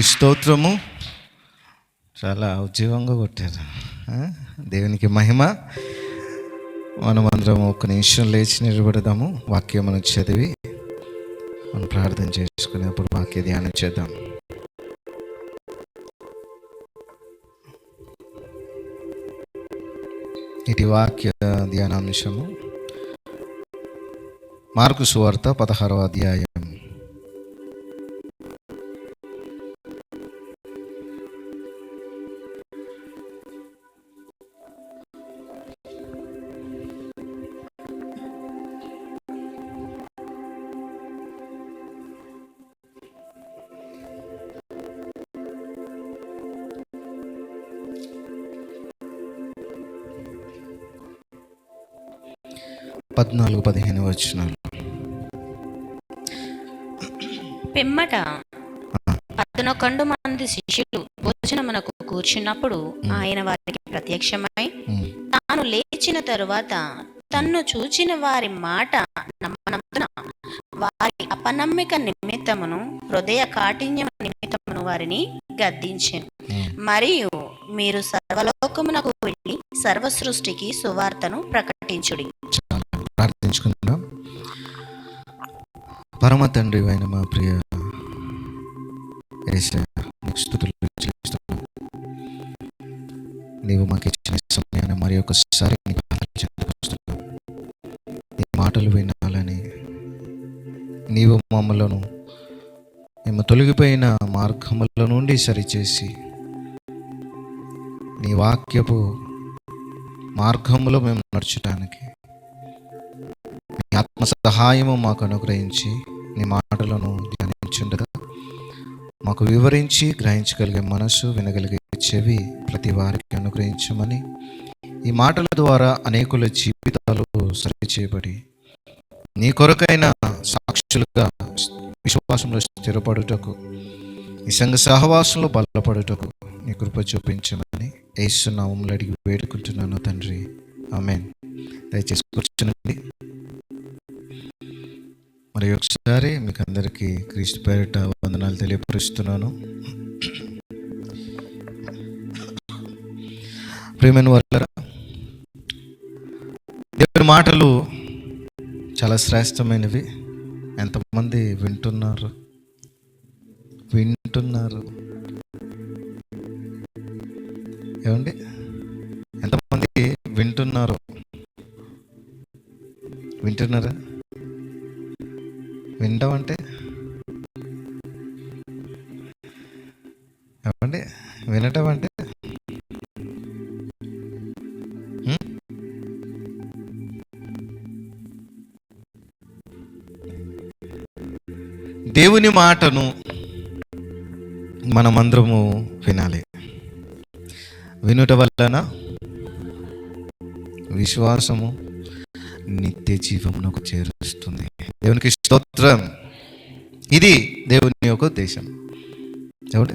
స్తోత్రము. చాలా ఉజ్జీవంగా కొట్టారు. దేవునికి మహిమ. మనమందరం ఒక నిమిషం లేచి నిలబడదాము. వాక్యం మనం చదివి మనం ప్రార్థన చేసుకునేప్పుడు వాక్య ధ్యానం చేద్దాం. ఇది వాక్య ధ్యానాంశము మార్కు సువార్త 16వ అధ్యాయం. పద్నాలుగు 15 వచనాలు. పిమ్మట 11 మంది శిష్యులు భోజనమునకు కూర్చున్నప్పుడు ఆయన వారికి ప్రత్యక్షమై తాను లేచిన తరువాత తన్ను చూచిన వారి మాట నమ్మనందున వారి అపనమ్మిక నిమిత్తమును హృదయ కాఠిన్యము నిమిత్తమును వారిని గద్దించెను. మరియు మీరు సర్వలోకమునకు వెళ్ళి సర్వ సృష్టికి సువార్తను ప్రకటించుడి. ప్రార్థించుకుందాం. పరమ తండ్రి అయిన మా ప్రియ యేసయ్య, స్తుతులు చెల్లిస్తున్నాం. నీవు మాకు ఇచ్చిన సమయాన్ని మరి ఒకసారి నీ మాటలు వినాలని, నీవు మమ్మలను మేము తొలగిపోయిన మార్గముల నుండి సరిచేసి నీ వాక్యపు మార్గములో మేము నడుచడానికి నీ ఆత్మ సహాయము మాకు అనుగ్రహించి నీ మాటలను ధ్యానించుండగా మాకు వివరించి గ్రహించగలిగే మనసు, వినగలిగే చెవి ప్రతి వారికి అనుగ్రహించమని, ఈ మాటల ద్వారా అనేకుల జీవితాలు సరిచేయబడి నీ కొరకైన సాక్షులుగా విశ్వాసంలో స్థిరపడుటకు, ఈ సంఘ సహవాసంలో బలపడుటకు నీ కృప చూపించమని యేసు నామములో అడిగి వేడుకుంటున్నాను తండ్రి, ఆమేన్. దయచేసి కూర్చునండి. మరి ఒకసారి మీకు అందరికీ క్రీస్తు పేరిట వందనాలు తెలియపరుస్తున్నాను. ప్రియమైన వారలారా, దేవుని మాటలు చాలా శ్రేష్టమైనవి. ఎంతమంది వింటున్నారు? ఏమండి, ఎంతమంది వింటున్నారా? వినడం అంటే ఏమండి, వినటం అంటే దేవుని మాటను మనమందరము వినాలి. వినుట వలన విశ్వాసము నిత్య జీవమునకు చేరుస్తుంది. దేవునికి స్తోత్రం. ఇది దేవుని యొక్క ఉద్దేశం. దేవుడు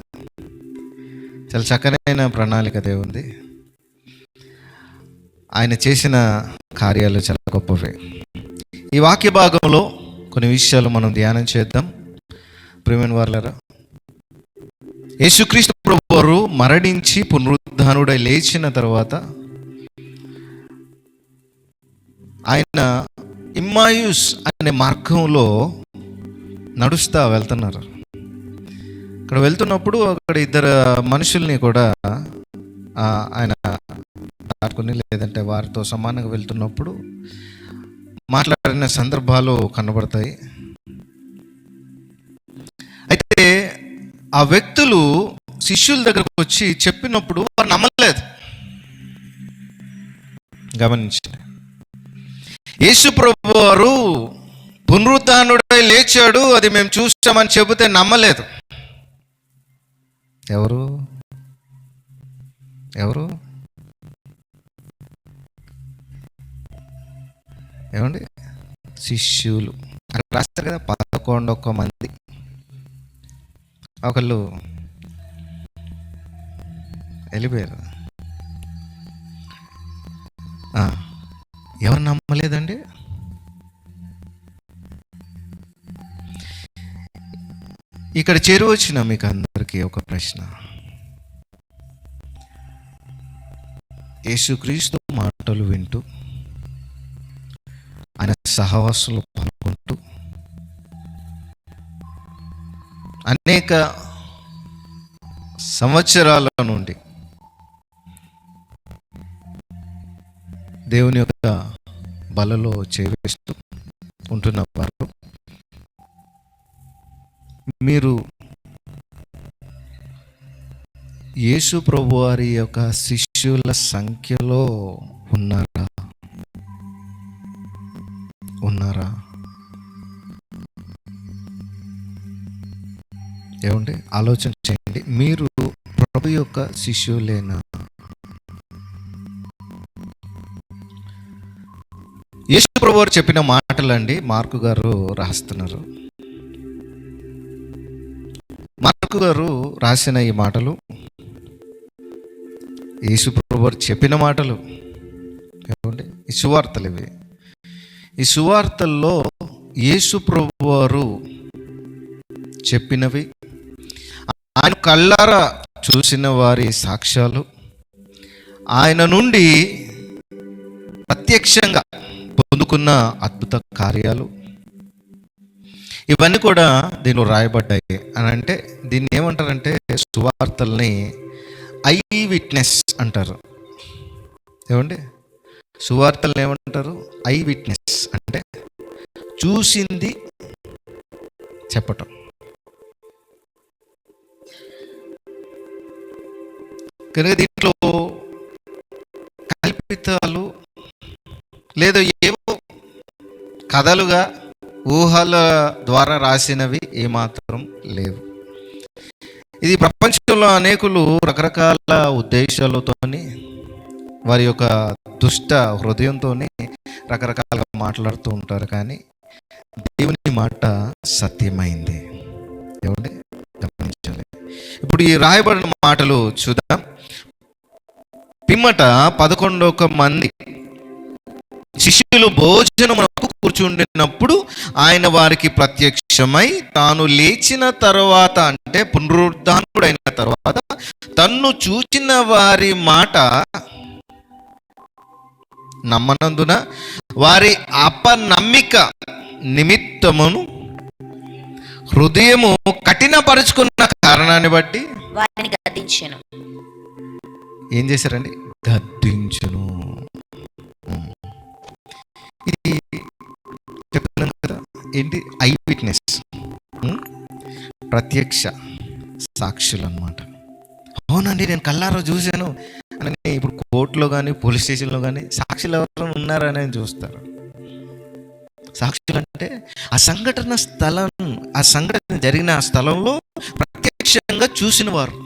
చాలా చక్కనైన ప్రణాళిక దేవుంది. ఆయన చేసిన కార్యాలు చాలా గొప్పవే. ఈ వాక్య భాగంలో కొన్ని విషయాలు మనం ధ్యానం చేద్దాం. ప్రియమైన వారలారా, యేసుక్రీస్తు ప్రభువారు మరణించి పునరుద్ధానుడై లేచిన తర్వాత ఆయన ఇమ్మాయుస్ అనే మార్గంలో నడుస్తూ వెళ్తున్నారు. అక్కడ వెళ్తున్నప్పుడు అక్కడ ఇద్దరు మనుషుల్ని కూడా ఆయన దాటుకుని, లేదంటే వారితో సమానంగా వెళ్తున్నప్పుడు మాట్లాడిన సందర్భాలు కనబడతాయి. అయితే ఆ వ్యక్తులు శిష్యుల దగ్గరకు వచ్చి చెప్పినప్పుడు వారు నమ్మలేదు. గమనించండి, యేసు ప్రభువారు పునరుద్ధానుడై లేచాడు, అది మేము చూస్తామని చెబితే నమ్మలేదు. ఎవరు ఏమండి? శిష్యులు. అక్కడ రాస్తారు కదా, 11 మంది. ఒకళ్ళు వెళ్ళిపోయారు. ఎవరు నమ్మలేదండి? ఇక్కడ చేరువచ్చిన మీకు అందరికీ ఒక ప్రశ్న. యేసుక్రీస్తు మాటలు వింటూ ఆయన సహవాసంలో పాల్గొంటూ అనేక సంవత్సరాల నుండి దేవుని యొక్క బలలో చేవేస్తూ ఉంటున్న వారు, మీరు యేసు ప్రభు వారి యొక్క శిష్యుల సంఖ్యలో ఉన్నారా? ఏమండి, ఆలోచన చేయండి. మీరు ప్రభు యొక్క శిష్యులేనా? యేసు ప్రభు వారు చెప్పిన మాటలండి మార్కు గారు రాస్తున్నారు. మార్కు గారు రాసిన ఈ మాటలు యేసు ప్రభు వారు చెప్పిన మాటలు. ఏమండి, ఈ సువార్తలు ఇవి. ఈ సువార్తల్లో యేసు ప్రభు వారు చెప్పినవి, ఆయన కళ్ళారా చూసిన వారి సాక్ష్యాలు, ఆయన నుండి ప్రత్యక్షంగా పొందుకున్న అద్భుత కార్యాలు, ఇవన్నీ కూడా దీనిలో రాయబడ్డాయి. అని అంటే దీన్ని ఏమంటారంటే సువార్తల్ని ఐ విట్నెస్ అంటారు. ఏమండి, సువార్తల్ని ఏమంటారు? ఐ విట్నెస్ అంటే చూసింది చెప్పటం. కనుక దీంట్లో కల్పితాలు లేదా ఏవో కథలుగా ఊహల ద్వారా రాసినవి ఏమాత్రం లేవు. ఇది ప్రపంచంలో అనేకులు రకరకాల ఉద్దేశాలతోని వారి యొక్క దుష్ట హృదయంతో రకరకాలుగా మాట్లాడుతూ ఉంటారు. కానీ దేవుని మాట సత్యమైంది. ఏమండి, గమనించాలి. ఇప్పుడు ఈ రాయబడిన మాటలు చూద్దాం. పిమ్మట 11 మంది శిష్యులు భోజనమునకు కూర్చుండినప్పుడు ఆయన వారికి ప్రత్యక్షమై తాను లేచిన తర్వాత, అంటే పునరుద్ధానుడైన తర్వాత, తన్ను చూచిన వారి మాట నమ్మనందున వారి అపనమ్మిక నిమిత్తమును హృదయము కఠినపరుచుకున్న కారణాన్ని బట్టి వారిని గద్దించెను. ఏం చేశారండి? గద్దించును. ఇది చెప్తున్నాను కదా, ఏంటి? ఐ విట్నెస్, ప్రత్యక్ష సాక్షులు అన్నమాట. అవునండి, నేను కళ్ళారా చూశాను అని ఇప్పుడు కోర్టులో కానీ పోలీస్ స్టేషన్లో కానీ సాక్షులు ఎవరైనా ఉన్నారని చూస్తారు. సాక్షులు అంటే ఆ సంఘటన స్థలం, ఆ సంఘటన జరిగిన ఆ స్థలంలో ప్రత్యక్షంగా చూసిన వారు,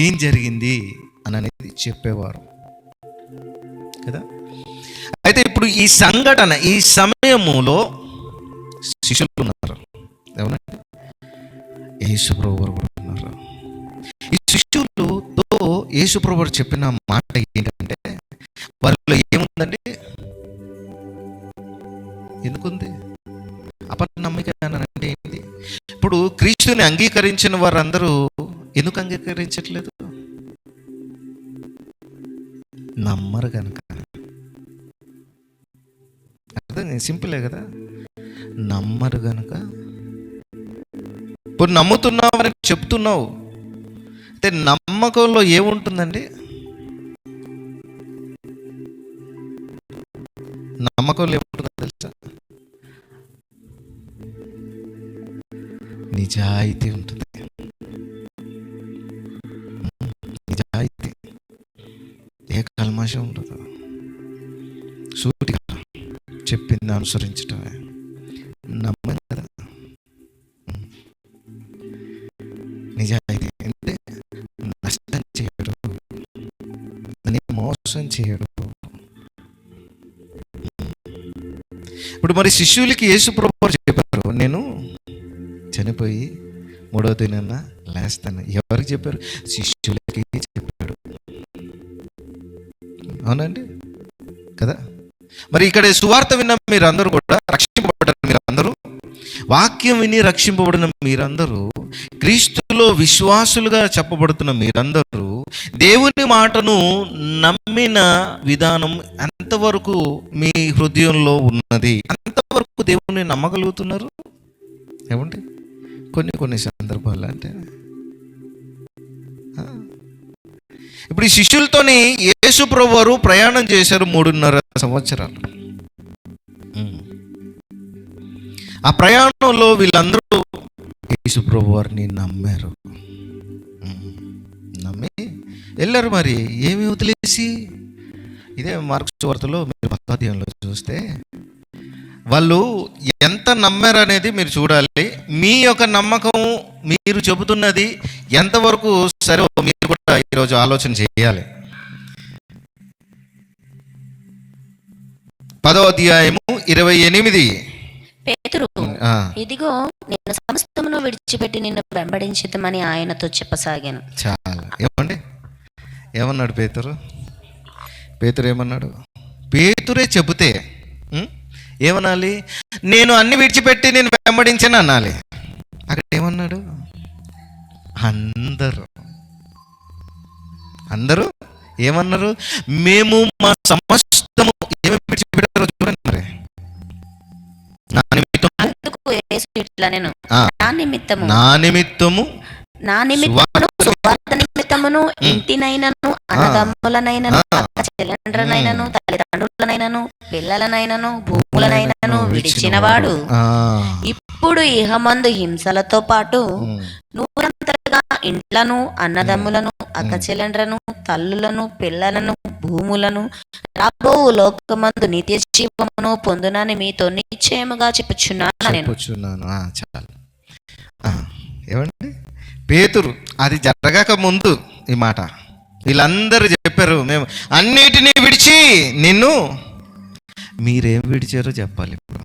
ఏం జరిగింది అని అనేది చెప్పేవారు కదా. అయితే ఇప్పుడు ఈ సంఘటన, ఈ సమయములో శిష్యులు ఉన్నారు. ఏమన్నా యేసుప్రభు వారు కూడా ఉన్నారు. ఈ శిష్యులతో యేసుప్రభు వారు చెప్పిన మాట ఏంటంటే, వారిలో ఏముందండి? ఎందుకుంది అపనమ్మిక అంటే ఏంటి? ఇప్పుడు క్రీస్తుని అంగీకరించిన వారందరూ ఎందుకు అంగీకరించట్లేదు? నమ్మరు కనుక. అర్థం సింపులే కదా, నమ్మరు కనుక. ఇప్పుడు నమ్ముతున్నావు అని చెప్తున్నావు, అయితే నమ్మకంలో ఏముంటుందండి? నమ్మకంలో ఏముంటుందో తెలుసా? నిజాయితీ ఉంటుంది. నిజాయితీ, ఏ కల్మషం ఉండదు. సూటిగా చెప్పింది అనుసరించటమే నమ్మం కదా. నిజాయితీ అంటే నష్టం చేయడు, మోసం చేయడు. ఇప్పుడు మరి శిష్యులకి యేసు ప్రభువు చెప్పారు, నేను చనిపోయి 3వ దినాన లేస్తాను. ఎవరికి చెప్పారు? శిష్యులకి చెప్పాడు. అవునండి కదా. మరి ఇక్కడ సువార్త విన్న మీరందరూ కూడా రక్షింపబడ్డారు. మీరందరూ వాక్యం విని రక్షింపబడిన మీరందరూ, క్రీస్తులో విశ్వాసులుగా చెప్పబడుతున్న మీరందరూ దేవుని మాటను నమ్మిన విధానం ఎంతవరకు మీ హృదయంలో ఉన్నది? అంతవరకు దేవుని నమ్మగలుగుతున్నారు? ఏమండి, కొన్ని సందర్భాలు అంటే ఇప్పుడు ఈ శిష్యులతోని యేసు ప్రభువారు ప్రయాణం చేశారు 3.5 సంవత్సరాలు. ఆ ప్రయాణంలో వీళ్ళందరూ యేసు ప్రభువారిని నమ్మారు. నమ్మి వెళ్ళారు. మరి ఏమి వదిలేసి, ఇదే మార్కు సువార్తలో మీరు 10వ అధ్యాయంలో చూస్తే వాళ్ళు ఎంత నమ్మారు అనేది మీరు చూడాలి. మీ యొక్క నమ్మకం మీరు చెబుతున్నది ఎంతవరకు సరే మీరు కూడా ఈరోజు ఆలోచన చేయాలి. 10వ అధ్యాయము 28. పేతురు, ఇదిగో నేను సమస్తమును విడిచిపెట్టి నిన్ను వెంబడించితమని ఆయనతో చెప్పసాగాను. చాలా ఏమండి, ఏమన్నాడు పేతురు ఏమన్నాడు? పేతురే చెబితే ఏమనాలి? నేను అన్ని విడిచిపెట్టి నేను వెంబడించాను అనాలి. అక్కడ ఏమన్నాడు? అందరూ ఏమన్నారు? మేము మా సమస్తము ఏమి విడిచిపెట్టారో చూడండి. మరి నా నిమిత్తము సువార్త నిమిత్తమును ఇంటినైనను అన్నదమ్ములనైనను చెల్లెండ్రనైనను తల్లిదండ్రులనైనను పిల్లలనైనను భూములనైనను విడిచినవాడు ఇప్పుడు ఇహమందు హింసలతో పాటు నూరంతలుగా ఇంట్లను అన్నదమ్ములను అక్క చెల్లెండ్రను తల్లులను పిల్లలను భూములను రాబో లోకమందు నిత్య జీవమును పొందునని మీతో నిశ్చయముగా చెప్పుచున్నాను. చాలు. ఏమండి, పేతురు అది జరగక ముందు ఈ మాట వీళ్ళందరూ చెప్పారు, మేము అన్నిటినీ విడిచి నిన్ను. మీరేం విడిచారో చెప్పాలి ఇప్పుడు.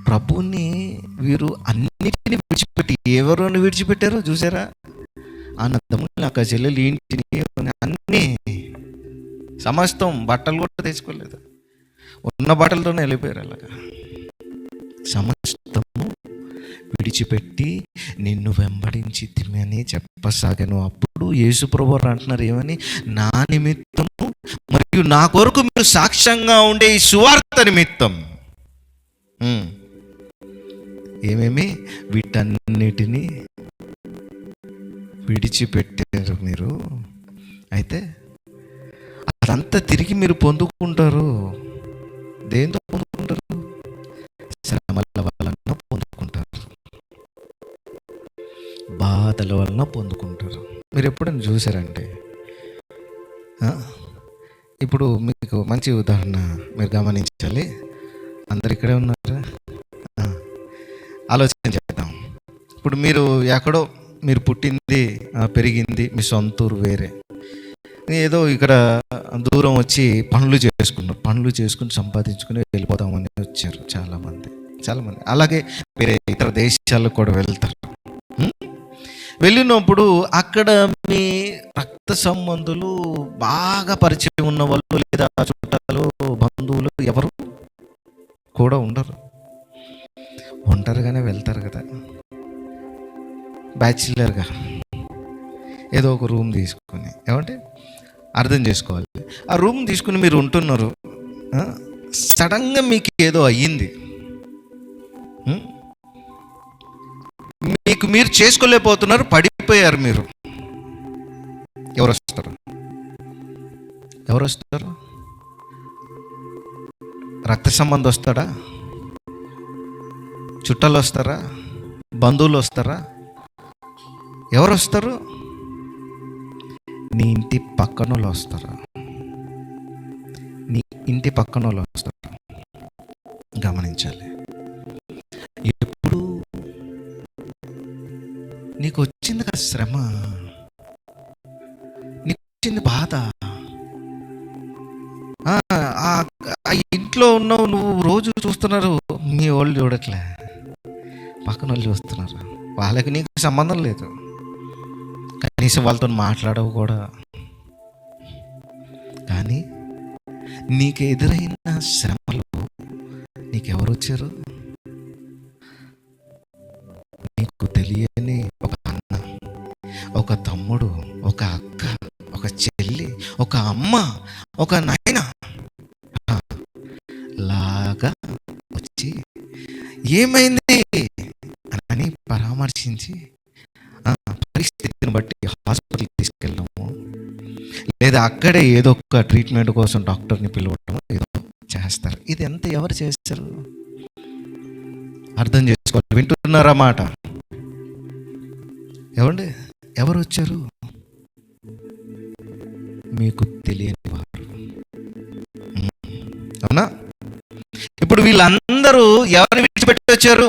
ప్రభుని వీరు అన్నిటిని విడిచిపెట్టి ఎవరిని విడిచిపెట్టారో చూసారా? అన్నదమ్ములు, అక్క చెల్లెలు, ఇంటిని, అన్నీ సమస్తం, బట్టలు కూడా తెచ్చుకోలేదు, ఉన్న బట్టలతోనే వెళ్ళిపోయారు. అలాగా సమస్తము విడిచిపెట్టి నిన్ను వెంబడించి తిమ్మని చెప్పసాగాను. అప్పుడు యేసు ప్రభువారు అంటున్నారు ఏమని? నా నిమిత్తము మరియు నా కొరకు మీరు సాక్ష్యంగా ఉండే ఈ సువార్త నిమిత్తం ఏమేమి వీటన్నిటినీ విడిచిపెట్టారు మీరు. అయితే అదంతా తిరిగి మీరు పొందుకుంటారు. దేంతో పొందుకుంటారు? శ్రమల వలన పొందుకుంటారు, బాధల వలన పొందుకుంటారు. మీరు ఎప్పుడైనా చూసారంటే, ఇప్పుడు మీకు మంచి ఉదాహరణ మీరు గమనించాలి. అందరు ఇక్కడే ఉన్నారా? ఆలోచన చేద్దాం. ఇప్పుడు మీరు ఎక్కడో, మీరు పుట్టింది పెరిగింది మీ సొంతూరు వేరే, ఏదో ఇక్కడ దూరం వచ్చి పనులు చేసుకుని సంపాదించుకుని వెళ్ళిపోదామని వచ్చారు చాలామంది. అలాగే వేరే ఇతర దేశాలకు కూడా వెళ్తారు. వెళ్ళినప్పుడు అక్కడ మీ రక్త సంబంధులు బాగా పరిచయం ఉన్న వాళ్ళు లేదా చుట్టాలు బంధువులు ఎవరు కూడా ఉండరు. ఒంటరిగానే వెళ్తారు కదా, బ్యాచిలర్గా ఏదో ఒక రూమ్ తీసుకొని. ఏమంటే అర్థం చేసుకోవాలి, ఆ రూమ్ తీసుకుని మీరు ఉంటున్నారు, సడన్గా మీకు ఏదో అయ్యింది, మీకు మీరు చేసుకోలేకపోతున్నారు, పడిపోయారు మీరు. ఎవరు వస్తారు? రక్త సంబంధం వస్తాడా? చుట్టాలు వస్తారా? బంధువులు వస్తారా? ఎవరు వస్తారు? నీ ఇంటి పక్కన వాళ్ళు వస్తారా? నీ ఇంటి పక్కన వాళ్ళు వస్తారు. గమనించాలి. ఎప్పుడు నీకు వచ్చింది కదా శ్రమ, నీకు వచ్చింది బాధ, ఆ ఇంట్లో ఉన్నావు, నువ్వు రోజు చూస్తున్నారు, మీ వాళ్ళు చూడట్లే, పక్కన వాళ్ళు చూస్తున్నారు, వాళ్ళకి నీకు సంబంధం లేదు, కనీసం వాళ్ళతో మాట్లాడవు కూడా. కానీ నీకు ఎదురైన శ్రమలో నీకెవరు వచ్చారు? నీకు తెలియని ఒక అన్న, ఒక తమ్ముడు, ఒక అక్క, ఒక చెల్లి, ఒక అమ్మ, ఒక నాయన లాగా వచ్చి ఏమైంది అని పరామర్శించి పరిస్థితిని బట్టి హాస్పిటల్కి తీసుకెళ్ళడము, లేదా అక్కడే ఏదో ఒక ట్రీట్మెంట్ కోసం డాక్టర్ని పిలవడం ఏదో చేస్తారు. ఇది ఎంత ఎవరు చేస్తారు? అర్థం చేసుకోవాలి. వింటున్నారా మాట? ఏమండి, ఎవరు వచ్చారు? మీకు తెలియని వారు. అవునా? ఇప్పుడు వీళ్ళందరూ ఎవరిని విడిచిపెట్టి వచ్చారు?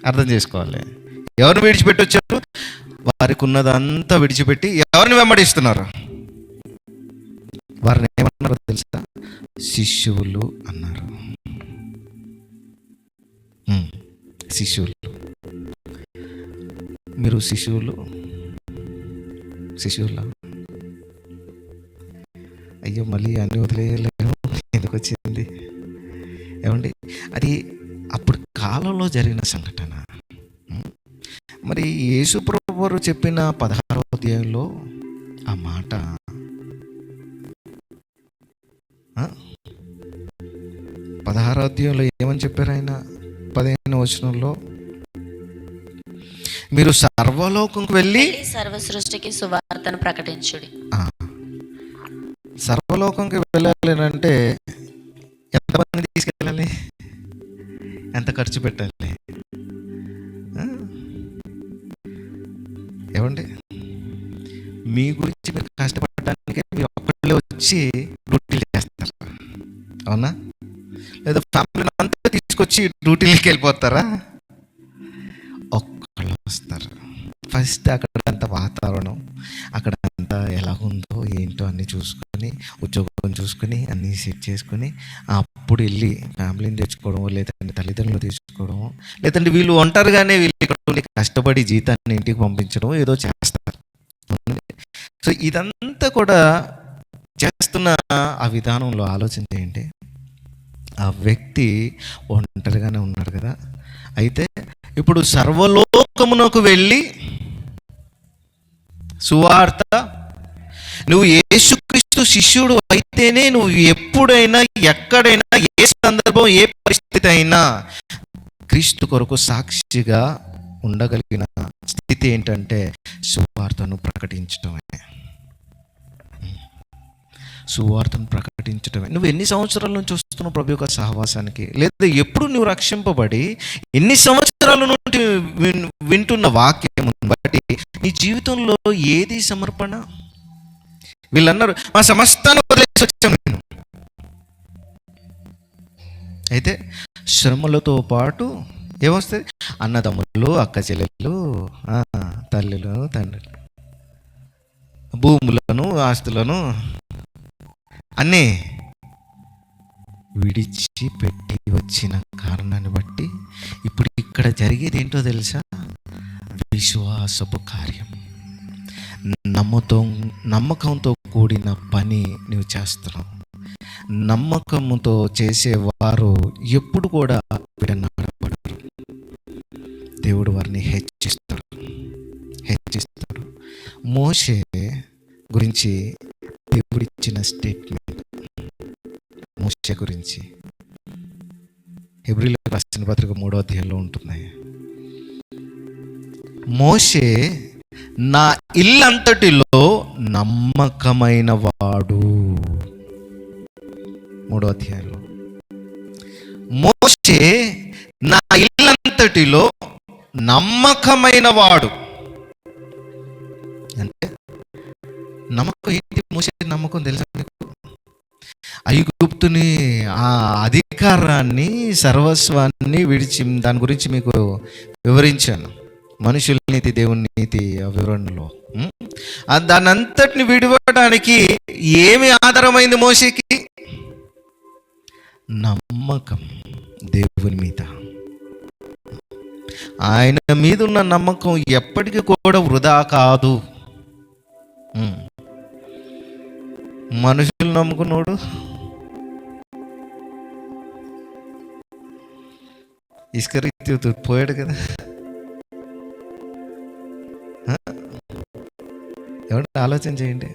అర్థం చేసుకోవాలి. ఎవరిని విడిచిపెట్టి వచ్చారు? వారికి ఉన్నదంతా విడిచిపెట్టి ఎవరిని వెంబడిస్తున్నారు? వారిని ఏమన్నారో తెలుసా? శిష్యువులు అన్నారు. శిష్యువులు. మీరు శిష్యువులా? అయ్యో, మళ్ళీ అన్ని వదిలేయలేము, ఎందుకు వచ్చింది? ఏమండి, అది అప్పుడు కాలంలో జరిగిన సంఘటన. మరి యేసు ప్రభువు వారు చెప్పిన 16వ అధ్యాయంలో ఆ మాట 16వ అధ్యాయంలో ఏమని చెప్పారు ఆయన? 15వ వచనంలో, మీరు సర్వలోకంకు వెళ్ళి సర్వ సృష్టికి సువార్తను ప్రకటించుడి. సర్వలోకంకి వెళ్ళాలి అంటే ఎంతమంది తీసుకెళ్ళాలి? ఎంత ఖర్చు పెట్టాలి? ఏమండి, మీ గురించి మీరు కష్టపడటానికి మీరు ఒక్కళ్ళే వచ్చి డ్యూటీలు చేస్తారు, అవునా? లేదా ఫ్యామిలీని అంతా తీసుకొచ్చి డ్యూటీలకి వెళ్ళిపోతారా? ఒక్కళ్ళు వస్తారు. ఫస్ట్ అక్కడంతా వాతావరణం, అక్కడంతా ఎలా ఉందో ఏంటో అన్నీ చూసుకొని, ఉద్యోగం చూసుకొని, అన్నీ సెట్ చేసుకొని అప్పుడు వెళ్ళి ఫ్యామిలీని తెచ్చుకోవడం, లేదంటే తల్లిదండ్రులు తెచ్చుకోవడం, లేదంటే వీళ్ళు ఒంటరిగానే వీళ్ళు ఇక్కడ కష్టపడి జీతాన్ని ఇంటికి పంపించడం ఏదో చేస్తారు. సో ఇదంతా కూడా చేస్తున్న ఆ విధానంలో ఆలోచన చేయండి. ఆ వ్యక్తి ఒంటరిగానే ఉన్నాడు కదా. అయితే ఇప్పుడు సర్వలోకమునకు వెళ్ళి సువార్త, నువ్వు యేసుక్రీస్తు శిష్యుడు అయితేనే నువ్వు ఎప్పుడైనా, ఎక్కడైనా, ఏ సందర్భం, ఏ పరిస్థితి అయినా క్రీస్తు కొరకు సాక్షిగా ఉండగలిగిన స్థితి ఏంటంటే సువార్తను ప్రకటించడమే. సువార్తను ప్రకటించడమే. నువ్వు ఎన్ని సంవత్సరాల నుంచి వస్తున్నావు ప్రభు యొక్క సహవాసానికి? లేదా ఎప్పుడు నువ్వు రక్షింపబడి ఎన్ని సంవత్సరాల నుండి వింటున్న వాక్యం బట్టి నీ జీవితంలో ఏది సమర్పణ? వీళ్ళన్నారు, మా సమస్తాన్ని వదిలేసి వచ్చాను నేను. అయితే శ్రమలతో పాటు ఏమొస్తుంది? అన్నదమ్ములు, అక్క చెల్లెళ్ళు, తల్లులు, తండ్రులు, భూములను, ఆస్తులను అన్నీ విడిచిపెట్టి వచ్చిన కారణాన్ని బట్టి ఇప్పుడు ఇక్కడ జరిగేది ఏంటో తెలుసా? విశ్వాసపు కార్యం. నమ్మకంతో కూడిన పని నువ్వు చేస్తున్నావు. నమ్మకంతో చేసేవారు ఎప్పుడు కూడా విడనాడబడరు. దేవుడు వారిని హెచ్చిస్తాడు. మోషే గురించి దేవుడిచ్చిన స్టేట్మెంట్, మోషే గురించి హెబ్రీయులకు రాసిన పత్రిక 3వ అధ్యాయంలో ఉంటుంది. మోషే నా ఇల్లంతటిలో నమ్మకమైన వాడు. 3వ అధ్యాయంలో మోషే నా ఇల్లంతటిలో నమ్మకమైన వాడు అంటే నమ్మకం ఏంటి? మోషే నమ్మకం తెలుసా మీకు? ఐగుప్తుని ఆ అధికారాన్ని, సర్వస్వాన్ని విడిచి, దాని గురించి మీకు వివరించాను. మనుషుల నీతి, దేవుని నీతి ఆ వివరణలో. దాని అంతటిని విడివడానికి ఏమి ఆధారమైంది మోషేకి? నమ్మకం దేవుని మీద. ఆయన మీద ఉన్న నమ్మకం ఎప్పటికీ కూడా వృధా కాదు. మనుషులు నమ్ముకున్నాడు ఇస్కరియోతు పోయాడు కదా. ఎవరు ఆలోచన చేయండి.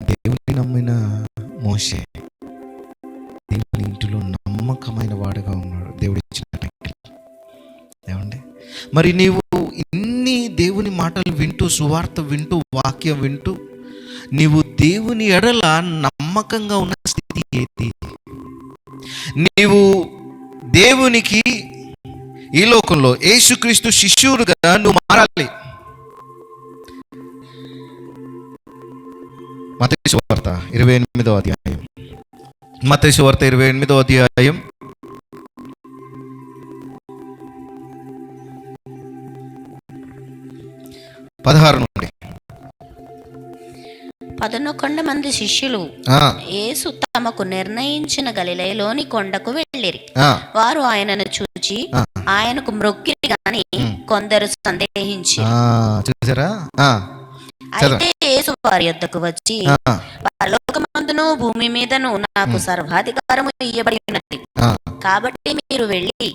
దేవుని నమ్మిన మోషే దేవుని ఇంటిలో నమ్మకమైన వాడుగా ఉన్నాడు. దేవుడు ఇచ్చిన టైటిల్. ఏమండి, మరి నీవు ఇన్ని దేవుని మాటలు వింటూ, సువార్త వింటూ, వాక్యం వింటూ, నీవు దేవుని ఎడల నమ్మకంగా ఉన్న స్థితి ఏది? నీవు దేవునికి ఈ లోకంలో యేసుక్రీస్తు శిష్యుడుగా నువ్వు మారాలి. మత్తయి సువార్త 28వ అధ్యాయం, మత్తయి సువార్త 28వ అధ్యాయం 16 నుండి. 11 మంది శిష్యులు యేసు తమకు నిర్ణయించిన గలిలయలోని కొండకు వెళ్ళిరి. వారు ఆయనను చూచి ఆయనకు మ్రొక్కిరి గాని కొందరు సందేహించి. చూసారా? అయితే యేసు వారి యొద్దకు వచ్చి, పరలోకమందును భూమి మీదను నాకు సర్వాధికారము ఇయ్యబడి ఉన్నది, కాబట్టి మీరు వెళ్ళి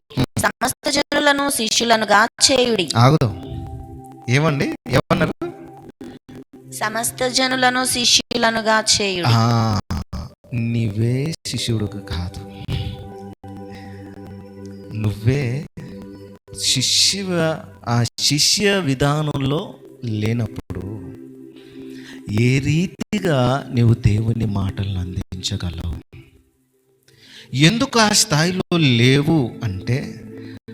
సమస్త జనులను శిష్యులనుగా చేయుడి. ఏమండి, ఏమన్నారు? సమస్త జనులను శిష్యులనుగా చేయుడి. నీవే శిష్యుడు కాదు, నువ్వే శిష్య విధానంలో లేనప్పుడు ఏ రీతిగా నీవు దేవుని మాటలను అందించగలవు? ఎందుకు ఆ స్థాయిలో లేవు అంటే,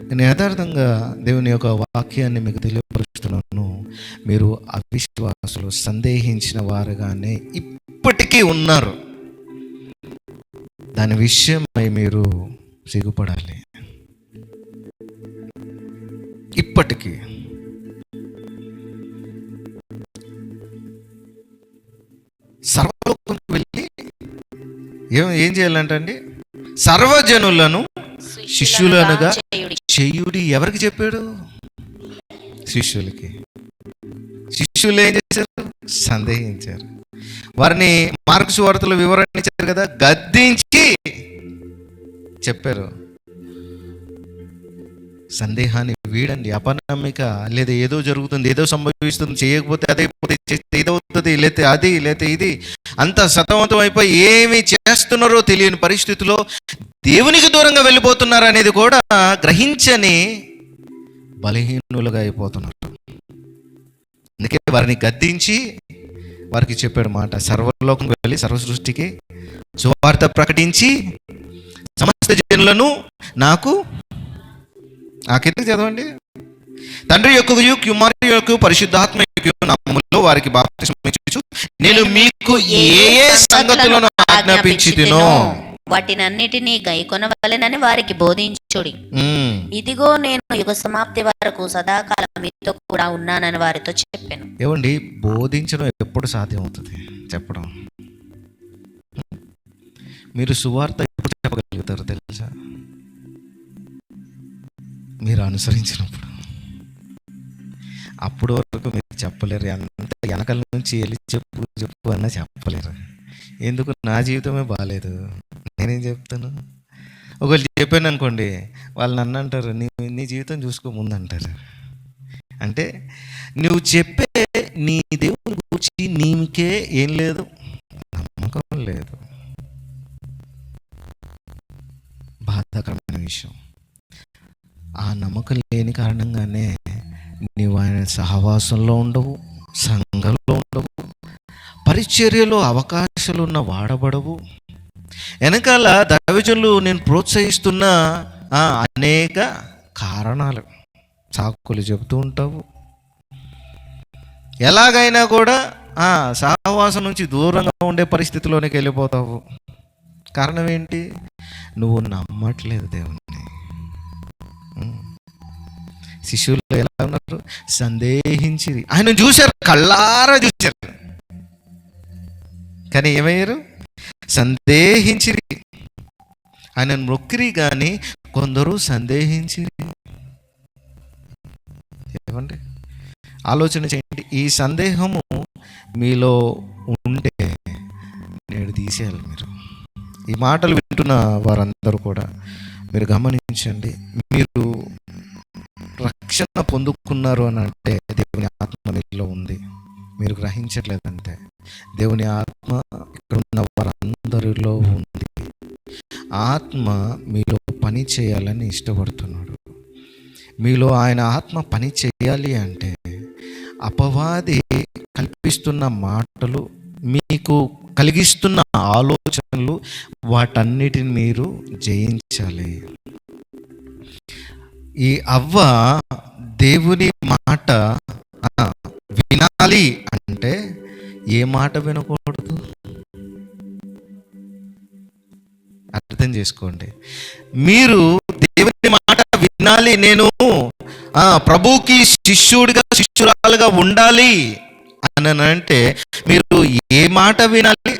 నేను యథార్థంగా దేవుని యొక్క వాక్యాన్ని మీకు తెలియపరుస్తున్నాను. మీరు అవిశ్వాసులు, సందేహించిన వారుగానే ఇప్పటికీ ఉన్నారు. దాని విషయమై మీరు సిగ్గుపడాలి. ఇప్పటికీ సర్వలోకంకి వెళ్ళి ఏం చేయాలంటండి? సర్వజనులను శిష్యులనుగా చేయుడి. ఎవరికి చెప్పాడు? శిష్యులకి. శిష్యులు ఏం చేశారు? సందేహించారు. వారిని మార్కు సువార్తలో వివరణ ఇచ్చారు కదా, గద్దించి చెప్పారు, సందేహాన్ని వీడండి. అపనమ్మిక లేదా ఏదో జరుగుతుంది, ఏదో సంభవిస్తుంది, చేయకపోతే అదైపోతే, చేస్తే ఇదవుతుంది, లేతే అది, లేతే ఇది, అంత సతమతం అయిపోయి ఏమి చేస్తున్నారో తెలియని పరిస్థితిలో దేవునికి దూరంగా వెళ్ళిపోతున్నారు అనేది కూడా గ్రహించని బలహీనులుగా అయిపోతున్నారు. అందుకే వారిని గద్దించి వారికి చెప్పాడు మాట, సర్వలోకం వెళ్ళి సర్వ సృష్టికి సువార్త ప్రకటించి సమస్త జనులను నాకు కిందకి చదవండి. తండ్రి యొక్కయు కుమారుని యొక్కయు పరిశుద్ధాత్మ యొక్కయు నామములో వారికి బాప్తిస్మం ఇచ్చుచు నేను మీకు ఏ ఏ సంగతులను ఆజ్ఞాపించితినో వాటినన్నిటినీ గైకొనవలెనని వారికి బోధించుడి. ఇదిగో నేను యుగ సమాప్తి వరకు సదాకాలం మీతో కూడా ఉన్నానని వారితో చెప్పాను. ఏమండి, బోధించడం ఎప్పుడు సాధ్యం అవుతుంది? చెప్పడం. మీరు సువార్త ఎప్పుడు చెప్పగలుగుతారు తెలుసా? మీరు అనుసరించినప్పుడు. అప్పుడు వరకు మీరు చెప్పలేరు. అంత వెనకల నుంచి వెళ్ళి చెప్పు అన్నా చెప్పలేరు. ఎందుకు? నా జీవితమే బాగాలేదు, నేనేం చెప్తాను? ఒకళ్ళు చెప్పాను అనుకోండి, వాళ్ళు నన్ను అంటారు, నీ జీవితం చూసుకో ముందు అంటారు. అంటే నువ్వు చెప్పే నీ దేవుని గురించి నీకే ఏం లేదు, నమ్మకం లేదు. బాధాకరమైన విషయం. ఆ నమ్మకం లేని కారణంగానే నీవు ఆయన సహవాసంలో ఉండవు, సంఘంలో ఉండవు, పరిచర్యలో అవకాశాలు ఉన్న వాడబడవు. వెనకాల దైవజనులు నేను ప్రోత్సహిస్తున్న అనేక కారణాలు, సాకులు చెబుతూ ఉంటావు. ఎలాగైనా కూడా సహవాసం నుంచి దూరంగా ఉండే పరిస్థితిలోనికి వెళ్ళిపోతావు. కారణం ఏంటి? నువ్వు నమ్మట్లేదు దేవుణ్ణి. శిష్యులు ఎలా ఉన్నారు? సందేహించి ఆయన చూశారు, కళ్ళారా చూశారు, కానీ ఏమయ్యారు? సందేహించిరి. ఆయన మొక్కిరి కానీ కొందరు సందేహించిరి. ఏమండి, ఆలోచన చేయండి. ఈ సందేహము మీలో ఉంటే నేడు తీసేయాలి. మీరు ఈ మాటలు వింటున్న వారందరూ కూడా మీరు గమనించండి. మీరు రక్షణ పొందుకున్నారు అని అంటే దేవుని ఆత్మ మీలో ఉంది. మీరు గ్రహించట్లేదంటే దేవుని ఆత్మ ఇక్కడ ఉన్న వారందరిలో ఉంది. ఆత్మ మీలో పని చేయాలని ఇష్టపడుతున్నాడు. మీలో ఆయన ఆత్మ పని చేయాలి అంటే అపవాది కల్పిస్తున్న మాటలు, మీకు కలిగిస్తున్న ఆలోచనలు, వాటన్నిటిని మీరు జయించాలి. ఈ అవ్వ దేవుని మాట వినాలి అంటే ఏ మాట వినకూడదు? అర్థం చేసుకోండి. మీరు దేవుని మాట వినాలి, నేను ప్రభువుకి శిష్యురాలుగా ఉండాలి అని అంటే మీరు ఏ మాట వినాలి?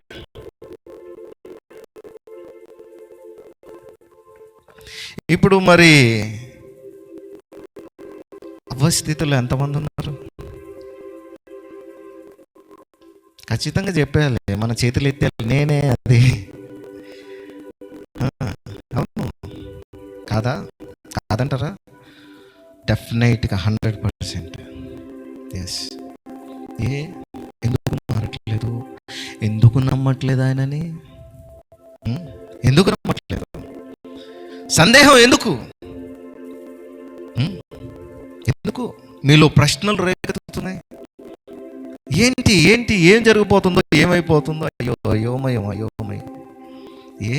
ఇప్పుడు మరి అవస్థితులు ఎంతమంది ఉన్నారు? ఖచ్చితంగా చెప్పేయాలి, మన చేతులు ఎత్తేయాలి, నేనే అది. అవును కాదా? కాదంటారా? డెఫినెట్గా 100%. ఎస్. ఎందుకు మారట్లేదు? ఎందుకు నమ్మట్లేదు ఆయనని? ఎందుకు నమ్మట్లేదు? సందేహం ఎందుకు? ఎందుకు మీలో ప్రశ్నలు రేకెత్తుతున్నాయి? ఏంటి ఏంటి ఏం జరిగిపోతుందో, ఏమైపోతుందో? అయోమయం. ఏ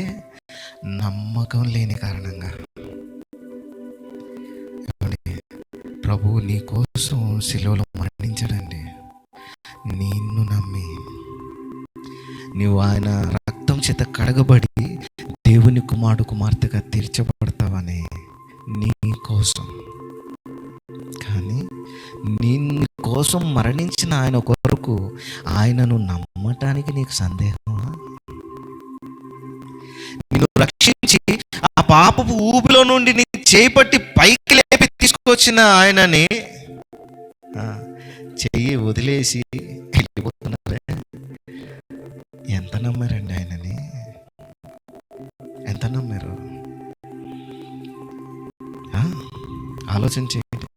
నమ్మకం లేని కారణంగా. ప్రభు నీ కోసం శిలువలో మరణించడండి. నిన్ను నమ్మి నీవు ఆయన రక్తం చేత కడగబడి దేవుని కుమార్తెగా తీర్చబడతావని నీ కోసం. కానీ నీ కోసం మరణించిన ఆయన కొరకు ఆయనను నమ్మటానికి నీకు సందేహమా? నిన్ను రక్షించి ఆ పాపపు ఊపిలో నుండి నీ చేపట్టి పైకి లేపి తీసుకొచ్చిన ఆయనని చెయ్యి వదిలేసి వెళ్ళిపోతున్నారే. ఎంత నమ్మారండి ఆయనని? ఎంత నమ్మారు? ఆలోచన చేయండి.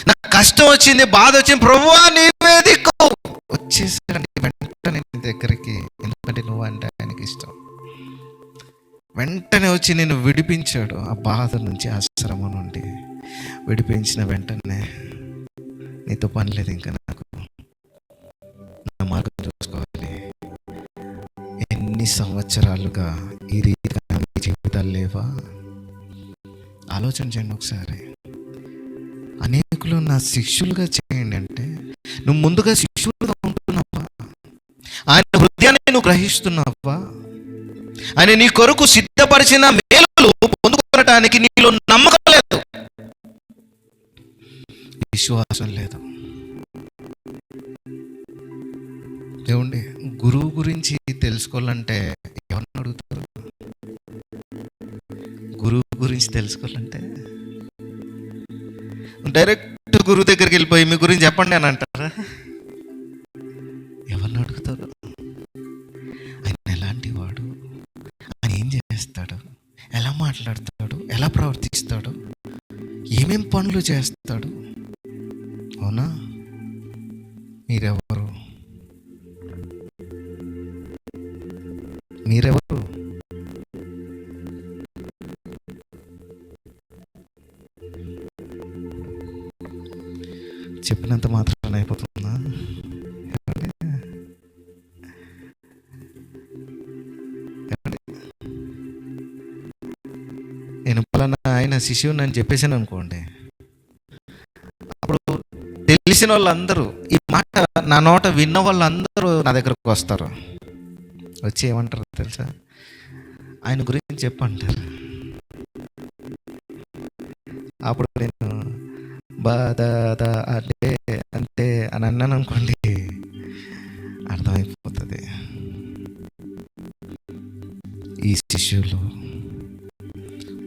నాకు కష్టం వచ్చింది, బాధ వచ్చింది, ప్రభువా నీవే దిక్కు. వచ్చేసాడండి వెంటనే నీ దగ్గరికి. ఎందుకంటే నువ్వు అంటే ఆయనకి ఇష్టం. వెంటనే వచ్చి నేను విడిపించాడు ఆ బాధ నుంచి, ఆ శ్రమ నుండి విడిపించిన వెంటనే నీతో పని లేదు, ఇంకా నాకు నా మార్గం చూసుకోవాలి. ఎన్ని సంవత్సరాలుగా ఈ రీతిగా మీ జీవితాలు లేవా? ఆలోచన చేయండి ఒకసారి. అనేకులు నా శిష్యులుగా చేయండి అంటే నువ్వు ముందుగా శిష్యులుగా ఉంటున్నావా? ఆయన హృదయాన్ని నువ్వు గ్రహిస్తున్నావా? ఆయన నీ కొరకు సిద్ధపరిచిన మేలులు పొందుకోవటానికి నీలో నమ్మకం లేదు, విశ్వాసం లేదు. ఏమండి, గురువు గురించి తెలుసుకోవాలంటే ఎవరిని అడుగుతారు? గురువు గురించి తెలుసుకోవాలంటే డైరెక్ట్ గురువు దగ్గరికి వెళ్ళిపోయి మీ గురించి చెప్పండి అని అంటారా? ఎవరిని అడుగుతారు? ఆయన ఎలాంటి వాడు, ఆయన ఏం చేస్తాడు, ఎలా మాట్లాడతాడు, ఎలా ప్రవర్తిస్తాడు, ఏమేం పనులు చేస్తాడు? అవునా? మీరెవరు? చెప్పినంత మాత్రం అయిపోతుందా? నేను పలానా ఆయన శిష్యుని అని చెప్పేసాను అనుకోండి, అప్పుడు తెలిసిన వాళ్ళందరూ, ఈ మాట నా నోట విన్న వాళ్ళందరూ నా దగ్గరకు వస్తారు. వచ్చి ఏమంటారు తెలుసా? ఆయన గురించి చెప్పంటారు. అప్పుడు నేను బాధ అంటే అంతే అని అన్నాను అనుకోండి, అర్థమైపోతుంది. ఈ శిష్యులు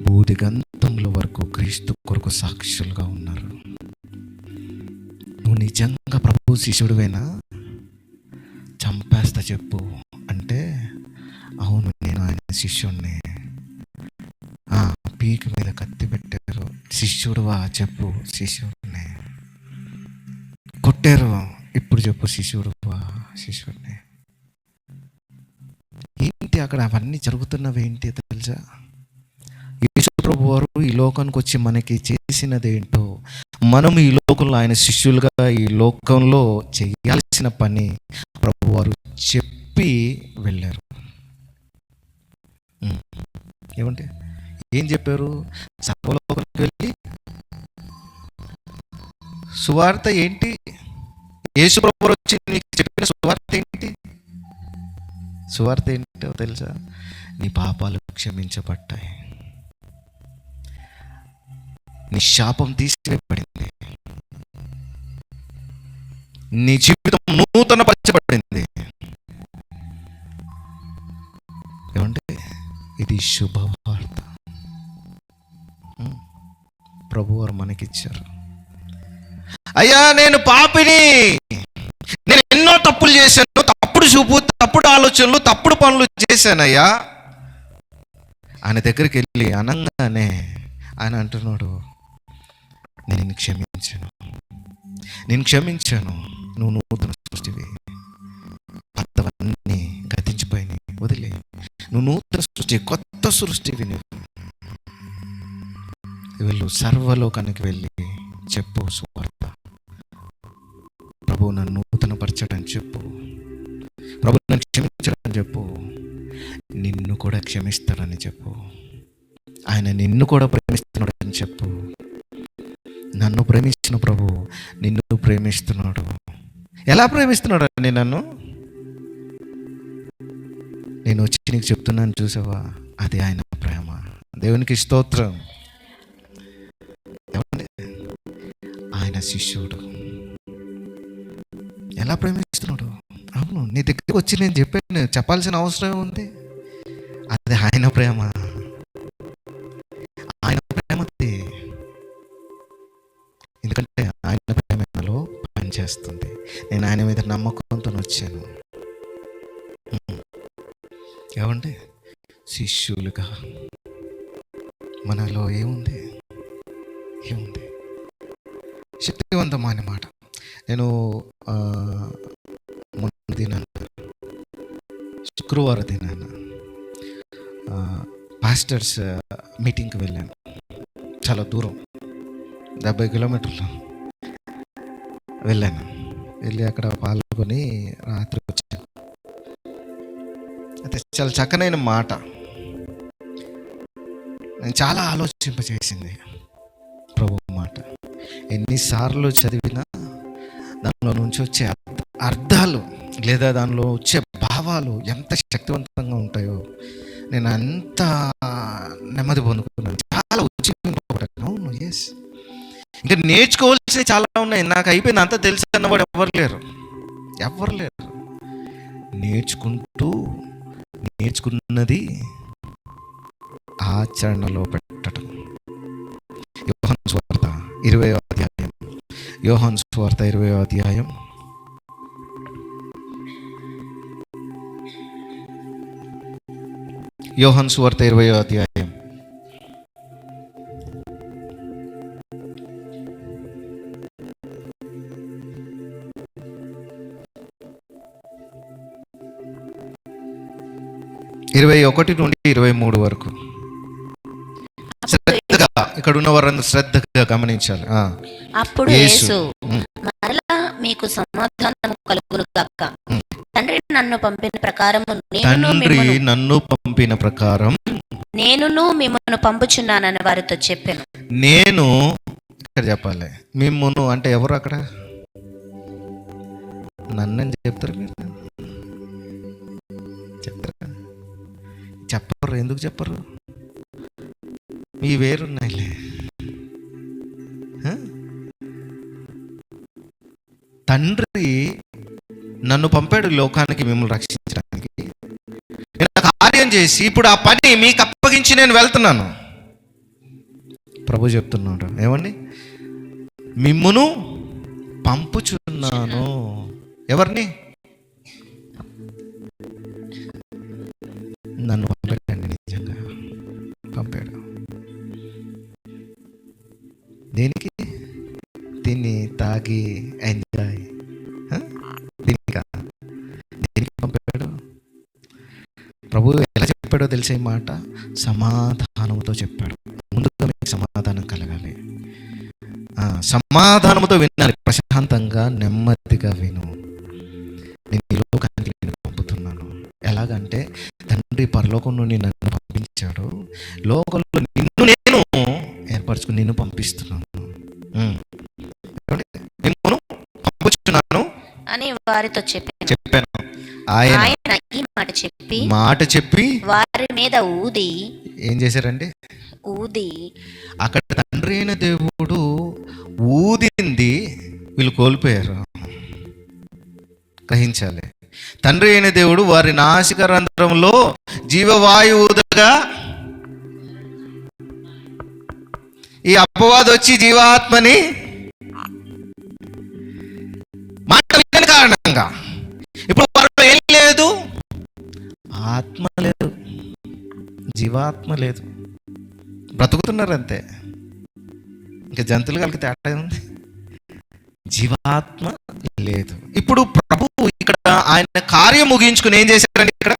బూదిగంతముల వరకు క్రీస్తు కొరకు సాక్షులుగా ఉన్నారు. నువ్వు నిజంగా ప్రభు శిష్యుడివేనా? కాస్త చెప్పు అంటే, అవును నేను ఆయన శిష్యుణ్ణి. పీక మీద కత్తి పెట్టారు, శిష్యుడువా చెప్పు, శిష్యుడిని కొట్టారు, ఇప్పుడు చెప్పు శిష్యుడువా, శిష్యుడిని. ఏంటి అక్కడ అవన్నీ జరుగుతున్నవి ఏంటి తెలుసా? యేసు ప్రభు వారు ఈ లోకానికి వచ్చి మనకి చేసినది ఏంటో, మనం ఈ లోకంలో ఆయన శిష్యులుగా ఈ లోకంలో చేయాల్సిన పని ప్రభు వారు చెప్పి వెళ్ళారు. ఏమంటే ఏం చెప్పారు? సర్వలోకానికి వెళ్ళి సువార్త ఏంటి? యేసు ప్రభు వారు వచ్చి నీకు చెప్పిన సువార్త ఏంటి? సువార్త ఏంటో తెలుసా? నీ పాపాలు క్షమించబడ్డాయి, నీ శాపం తీసివేయబడింది, నీ జీవితం నూతన పరచబడింది. ఏమంటే ఇది శుభవార్త ప్రభువారు మనకిచ్చారు. అయ్యా నేను పాపిని, నేను ఎన్నో తప్పులు చేశాను, తప్పుడు చూపు, తప్పుడు ఆలోచనలు, తప్పుడు పనులు చేశానయ్యా. ఆయన దగ్గరికి వెళ్ళి అనగానే ఆయన అంటున్నాడు, నేను క్షమించాను, నేను క్షమించాను, నువ్వు నూతన సృష్టివి, పాతవన్నీ గతించిపోయినాయి, వదిలే, నువ్వు నూతన సృష్టి, కొత్త సృష్టివి. నువ్వు వెళ్ళు, సర్వలోకానికి వెళ్ళి చెప్పు సువార్త, ప్రభు నన్ను నూతన పరచడం చెప్పు, ప్రభు నన్ను క్షమించడం చెప్పు, నిన్ను కూడా క్షమిస్తాడని చెప్పు, ఆయన నిన్ను కూడా ప్రేమిస్తున్నాడని చెప్పు. నన్ను ప్రేమించిన ప్రభు నిన్ను ప్రేమిస్తున్నాడు. ఎలా ప్రేమిస్తున్నాడు అని నన్ను నేను వచ్చి నీకు చెప్తున్నాను, చూసావా? అది ఆయన ప్రేమ. దేవునికి స్తోత్రం. ఆయన శిష్యుడు ఎలా ప్రేమిస్తున్నాడు? అవును, నీ దగ్గరికి వచ్చి నేను చెప్పాల్సిన అవసరం ఉంది. అది ఆయన ప్రేమ, ఆయన ప్రేమది. ఎందుకంటే ఆయన ప్రేమలో పనిచేస్తుంది. నేను ఆయన మీద నమ్మకంతో వచ్చాను. ఏమంటే శిష్యులుగా మనలో ఏముంది? శక్తివంతమైన మాట. నేను మొన్న దినాన, శుక్రవారం దినాన పాస్టర్స్ మీటింగ్కి వెళ్ళాను. చాలా దూరం, 70 కిలోమీటర్లు వెళ్ళాను. వెళ్ళి అక్కడ పాల్గొని రాత్రి వచ్చాను. అయితే చాలా చక్కనైన మాట నేను చాలా ఆలోచింపచేసింది ప్రభు మాట. ఎన్నిసార్లు చదివినా దానిలో నుంచి వచ్చే అర్థాలు లేదా దానిలో వచ్చే భావాలు ఎంత శక్తివంతంగా ఉంటాయో నేను అంత నెమ్మది పొందుకున్నాను. చాలా ఉద్యోగపడ్డాను. అవును, ఎస్, ఇంకా నేర్చుకోవాల్సినవి చాలా ఉన్నాయి. నాకు అయిపోయింది అంతా తెలుసు అన్నవాడు ఎవరు లేరు. నేర్చుకున్నది ఆచరణలో పెట్టడం. యోహాను సువార్త 20వ అధ్యాయం, యోహాను సువార్త 20వ అధ్యాయం 20వ అధ్యాయం 21 నుండి 23 వరకు. శ్రద్ధగా ఇక్కడ ఉన్న వారందరూ శ్రద్ధగా గమనించాలి. అప్పుడు యేసు, మరలా మీకు సమాధానము కలుగును గాక. తండ్రి నన్ను పంపిన ప్రకారం నేనును మిమ్మును పంపుచున్నానని వారితో చెప్పాను. నేను ఇక్కడ చెప్పాలి, మిమ్మును అంటే ఎవరు? అక్కడ నన్నని చెప్తారు, మీరు చెప్తారా? చెప్పరు. ఎందుకు చెప్పరు? మీ వేరున్నాయిలే. తండ్రి నన్ను పంపాడు లోకానికి మిమ్మల్ని రక్షించడానికి. నేను కార్యం చేసి ఇప్పుడు ఆ పని మీకు అప్పగించి నేను వెళ్తున్నాను. ప్రభు చెప్తున్నాడు, ఏమండి? మిమ్మును పంపుచున్నాను. ఎవరిని? నన్ను పంపాడండి, నిజంగా పంపాడు. దేనికి? తిని తాగి ఎంజాయ్, దీనికా? దేనికి పంపాడు? ప్రభు ఎలా చెప్పాడో తెలిసే మాట, సమాధానంతో చెప్పాడు. ముందుగా మీకు సమాధానం కలగాలి, సమాధానంతో వినాలి, ప్రశాంతంగా నెమ్మదిగా విను. నేను ఈ లోకానికి నేను పంపుతున్నాను. ఎలాగంటే తండ్రి పరలోకం నుండి నన్ను పంపించాడు, లోకంలో నిన్ను నేను ఏర్పరచుకుని నిన్ను పంపిస్తున్నాను, నిన్ను పంపుచున్నాను అని వారితో చెప్పాను. ఆయన ఈ మాట చెప్పి వారి మీద ఊది ఏం చేశారండి? అక్కడ తండ్రి అయిన దేవుడు ఊదింది వీళ్ళు కోల్పోయారు. గ్రహించాలి. తండ్రి అయిన దేవుడు వారి నాసిక రంధ్రంలో జీవవాయువు ఊదగా, ఈ అపవాది వచ్చి జీవాత్మని మాట వినని కారణంగా ఇప్పుడు వారిలో ఏం లేదు? ఆత్మ లేదు, జీవాత్మ లేదు, బ్రతుకుతున్నారు అంతే. ఇంకా జంతువులు కలిగి తేడా ఉంది, జీవాత్మ లేదు. ఇప్పుడు ప్రభు ఇక్కడ ఆయన కార్యం ముగించుకుని ఏం చేశారండి? ఇక్కడ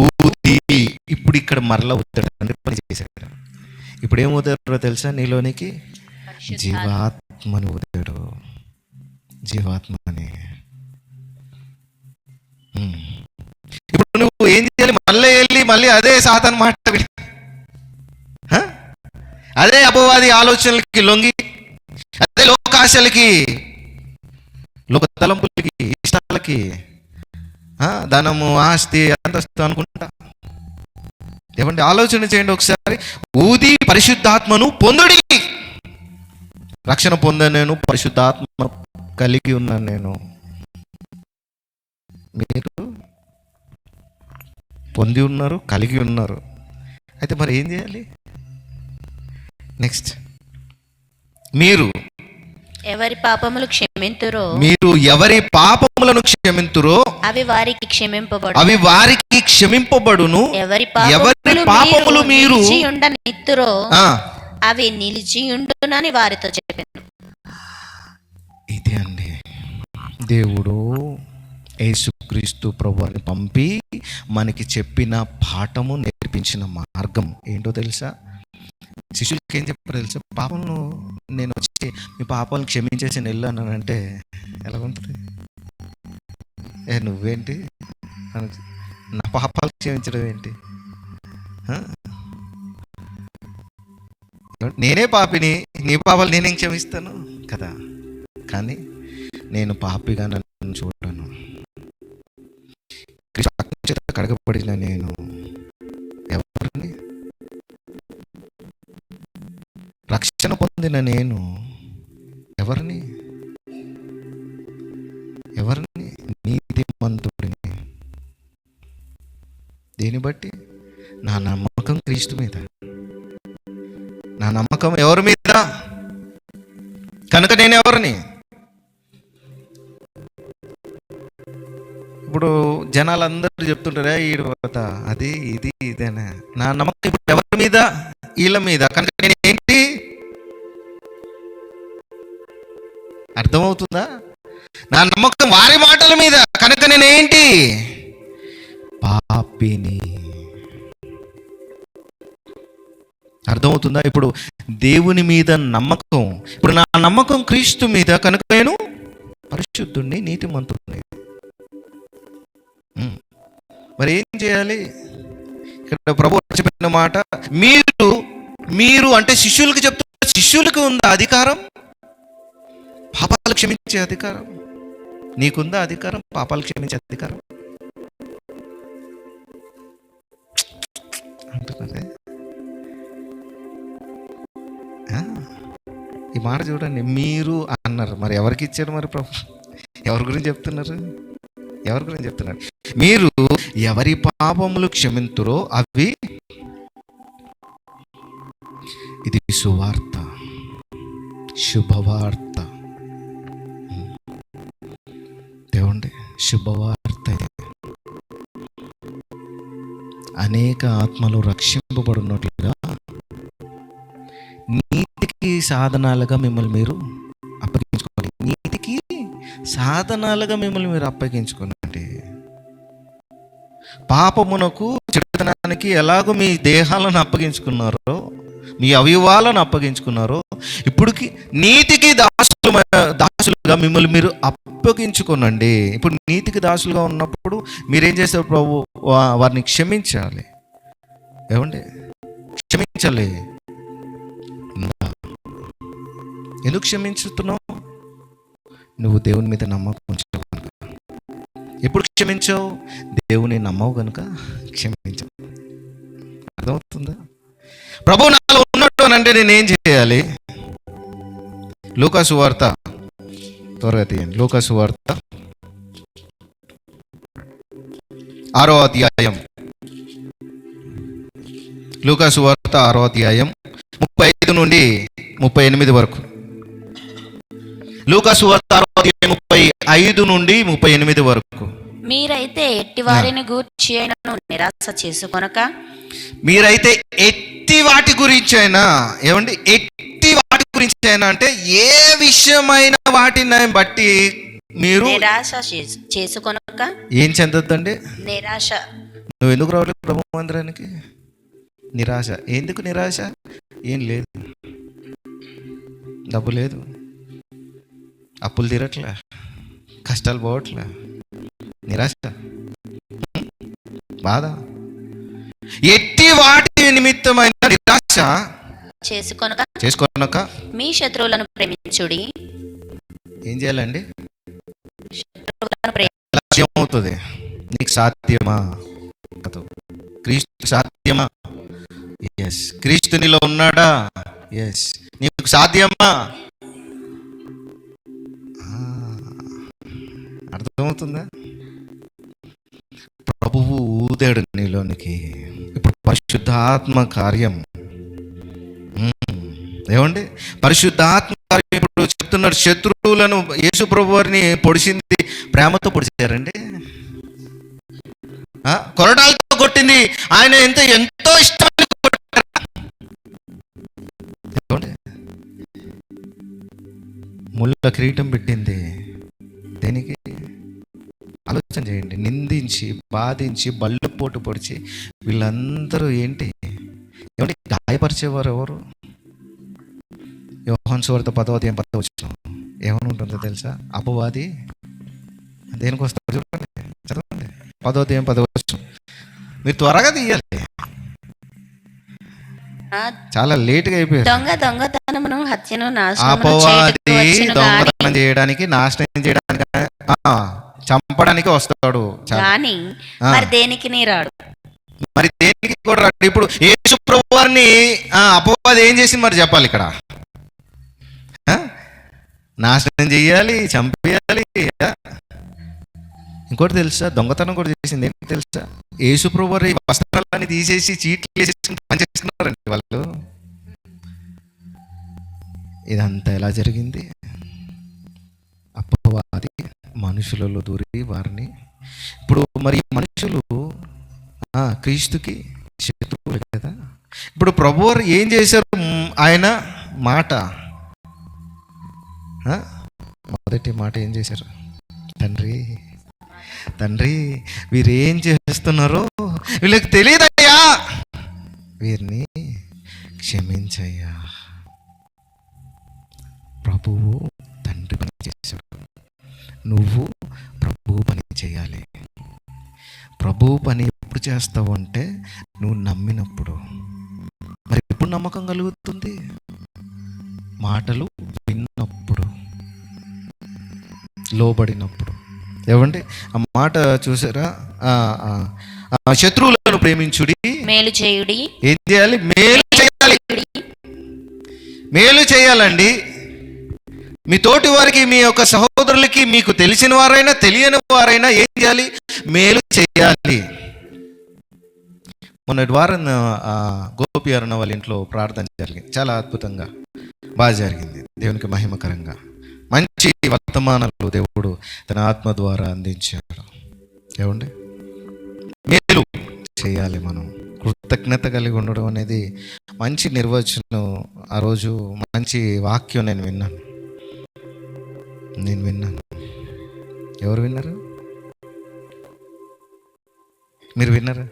ఊది, ఇప్పుడు ఇక్కడ మరలా ఊతాడు, పని చేశాడు. ఇప్పుడు ఏం ఊతాడో తెలుసా? నీలోనికి జీవాత్మని ఊతాడు, జీవాత్మని. ఇప్పుడు నువ్వు ఏం చేయాలి? మళ్ళీ అదే సాతాను మాట విని, అదే అపవాది ఆలోచనలకి లొంగి, అదే లోకాశలకి, లోక తలంపులకి, ఇష్టాలకి, ధనము, ఆస్తి, అంతస్తు అనుకుంటా. ఏమంటే ఆలోచన చేయండి ఒకసారి. ఊది పరిశుద్ధాత్మను పొందుడి. రక్షణ పొందాను నేను, పరిశుద్ధాత్మ కలిగి ఉన్నాను నేను. మీరు పొంది ఉన్నారు, కలిగి ఉన్నారు. అయితే మరి ఏం చేయాలి? నెక్స్ట్, మీరు ఎవరి పాపములు క్షమింతురో, మీరు ఎవరి పాపములను క్షమింతురో అవి వారికి క్షమింపబడును. ఎవరి పాపములు మీరు నిలిచియుండనిత్తురో అవి నిలిచియుండునని వారితో చెప్పాను. ఇదే అండి దేవుడు యేసుక్రీస్తు ప్రభువుని పంపి మనకి చెప్పిన పాఠము, నేర్పించిన మార్గం ఏంటో తెలుసా? శిష్యులకి ఏం చెప్పారు తెలుసా? పాపంను నేను వచ్చి మీ పాపాలను క్షమించేసి వెళ్ళానంటే ఎలా ఉంటుంది? నువ్వేంటి నా పాపాలు క్షమించడం ఏంటి? నేనే పాపిని, నీ పాపాలు నేనేం క్షమిస్తాను కదా. కానీ నేను పాపిగా నన్ను చూడను, కడగబడిన నేను ఎవరిని, రక్షణ పొందిన నేను ఎవరిని నీతిమంతుడిని. దీన్ని బట్టి నా నమ్మకం క్రీస్తు మీద, నా నమ్మకం ఎవరి మీద? కనుక నేను ఎవరిని? ఇప్పుడు జనాలందరూ చెప్తుంటారా ఈడు అది ఇది ఇదేనా? నా నమ్మకం ఇప్పుడు ఎవరి మీద? వీళ్ళ మీద. కనుక నేను ఏంటి? అర్థమవుతుందా? నా నమ్మకం వారి మాటల మీద, కనుక నేనేంటి? పాపిని. అర్థమవుతుందా? ఇప్పుడు దేవుని మీద నమ్మకం, ఇప్పుడు నా నమ్మకం క్రీస్తు మీద, కనుక నేను పరిశుద్ధుణ్ణి, నీతిమంతుణ్ణి. మరి ఏం చేయాలి? ఇక్కడ ప్రభు చెప్పిన మాట, మీరు అంటే శిష్యులకు చెప్తున్న, శిష్యులకు ఉందా అధికారం? పాపాలు క్షమించే అధికారం నీకుందా? అధికారం పాపాలు క్షమించే అధికారం అంటున్నారే. ఈ మాట చూడండి, మీరు అన్నారు. మరి ఎవరికి ఇచ్చారు? మరి ప్రభు ఎవరి గురించి చెప్తున్నారు? మీరు ఎవరి పాపములు క్షమింతురో అవి, ఇది సువార్త, శుభవార్త. దేవుండి శుభవార్త ఇది. అనేక ఆత్మలు రక్షింపబడినట్లుగా నీతికి సాధనాలుగా మిమ్మల్ని మీరు అప్పగించుకోండి. నీతికి సాధనాలుగా మిమ్మల్ని మీరు అప్పగించుకోండి. పాపమునకు, చెడుతనానికి ఎలాగో మీ దేహాలను అప్పగించుకున్నారో, మీ అవయవాలను అప్పగించుకున్నారో, ఇప్పుడుకి నీతికి దాసులుగా మిమ్మల్ని మీరు అప్పగించుకోనండి. ఇప్పుడు నీతికి దాసులుగా ఉన్నప్పుడు మీరేం చేస్తారు? ప్రభు వారిని క్షమించాలి. ఏమండి? క్షమించాలి. ఎందుకు క్షమించుతున్నావు? నువ్వు దేవుని మీద నమ్మకం ఉంచావు కనుక. ఎప్పుడు క్షమించావు? దేవుని నమ్మవు కనుక క్షమించావు. అర్థమవుతుందా? ప్రభు నాలో ఉన్నట్టు అంటే నేనేం చేయాలి? లూకా సువార్త, త్వరగా తీయండి. లూకా సువార్త 6వ అధ్యాయం. లూకా సువార్త 6వ అధ్యాయం 35 నుండి 38 వరకు. లూకా సువార్త 6వ అధ్యాయం 35 నుండి 38 వరకు. మీరైతే ఎట్టి వారిని గూర్చి అయినను నిరాశ చేసుకొనక. మీరైతే ఎట్టి వాటి గురించి అయినా, ఏమండి, ఎట్టి వాటి గురించి అయినా అంటే ఏ విషయమైన వాటిని బట్టి మీరు నిరాశ చేసుకొనక. ఏం చెందొద్దండి? నిరాశ. నువ్వు ఎందుకు రావట్లేదు ప్రభు మందిరానికి? నిరాశ. ఎందుకు నిరాశ? ఏం లేదు, డబ్బు లేదు, అప్పులు తీరట్లే, కష్టాలు పోవట్లే, నిరాశ, బాధ. ఎట్టి వాటి నిమిత్తమైన నిరాశ చేసుకొనక మీ శత్రువులను ప్రేమించుడి. ఏం చేయాలండి? అవుతుంది. నీకు సాధ్యమా? క్రీస్తు సాధ్యమా? ఎస్. క్రీస్తు నీలో ఉన్నాడా? ఎస్. నీకు సాధ్యమా? అర్థమవుతుందా? ప్రభువు ఊదాడు నీలోనికి. ఇప్పుడు పరిశుద్ధాత్మ కార్యం. ఏమండి? పరిశుద్ధాత్మ కార్యం ఇప్పుడు చెప్తున్నాడు. శత్రువులను యేసు ప్రభు వారిని పొడిచింది ప్రేమతో పొడిచారండి. కొరడాలతో కొట్టింది ఆయన ఎంతో ఇష్టం కొట్టారు. ముళ్ళ కిరీటం పెట్టింది దేనికి? ఆలోచన చేయండి. నిందించి, బాధించి, బళ్ళు పోటు పొడిచి వీళ్ళందరూ ఏంటి? ఏమంటే గాయపరిచేవారు ఎవరు? యోహాను సువార్త 10వ అధ్యాయం 10వ వచనం ఏమని ఉంటుందో తెలుసా? అపవాది దేనికి వస్తాడు చూడండి, చదవండి. 10వ అధ్యాయం 10వ వచనం. మీరు త్వరగా తీయాలి, చాలా లేట్గా అయిపోయారు. దొంగతనమును, హత్యను, అపవాది దొంగతనం చేయడానికి, నాశనం చేయడానికి, చంపడానికి వస్తాడు. మరి దేనికి రాడు? మరి దేనికి కూడా రాడు. ఇప్పుడు యేసు ప్రభువు వారిని అపవాది ఏం చేసింది మరి చెప్పాలి ఇక్కడ? నాశనం చెయ్యాలి, చంపేయాలి. ఇంకోటి తెలుసా? దొంగతనం కూడా చేసింది. ఏంటి తెలుసా? యేసు ప్రభువు వారి వస్త్రాలని తీసేసి చీట్లు వేసేసి పనిచేస్తున్నారండి వాళ్ళు. ఇదంతా ఎలా జరిగింది? అపవాది మనుషులలో దూరి వారిని. ఇప్పుడు మరి మనుషులు క్రీస్తుకి శత్రువులు కదా. ఇప్పుడు ప్రభువారు ఏం చేశారు? ఆయన మాట, మొదటి మాట ఏం చేశారు? తండ్రి వీరేం చేస్తున్నారో వీళ్ళకి తెలియదయ్యా, వీరిని క్షమించయ్యా. ప్రభువు తండ్రి పని చేశాడు. నువ్వు ప్రభువు పని చేయాలి. ప్రభువు పని ఎప్పుడు చేస్తావు అంటే నువ్వు నమ్మినప్పుడు. మరి ఎప్పుడు నమ్మకం కలుగుతుంది? మాటలు విన్నప్పుడు, లోబడినప్పుడు. ఏమండి ఆ మాట చూసారా? శత్రువులను ప్రేమించుడి, మేలు చేయుడి. ఏం చేయాలి? మేలు చేయాలండి. మీ తోటి వారికి, మీ యొక్క సహోదరులకి, మీకు తెలిసిన వారైనా తెలియని వారైనా ఏం చేయాలి? మేలు చేయాలి. మొన్నటి వారం గోపి అరుణ వాళ్ళ ఇంట్లో ప్రార్థన జరిగింది. చాలా అద్భుతంగా బాగా జరిగింది. దేవునికి మహిమకరంగా మంచి వర్తమానాలు దేవుడు తన ఆత్మ ద్వారా అందించాడు. ఏమండి? మేలు చేయాలి. మనం కృతజ్ఞత కలిగి ఉండడం అనేది మంచి నిర్వచనం. ఆ రోజు మంచి వాక్యం నేను విన్నాను. ఎవరు విన్నారు? మీరు విన్నారా?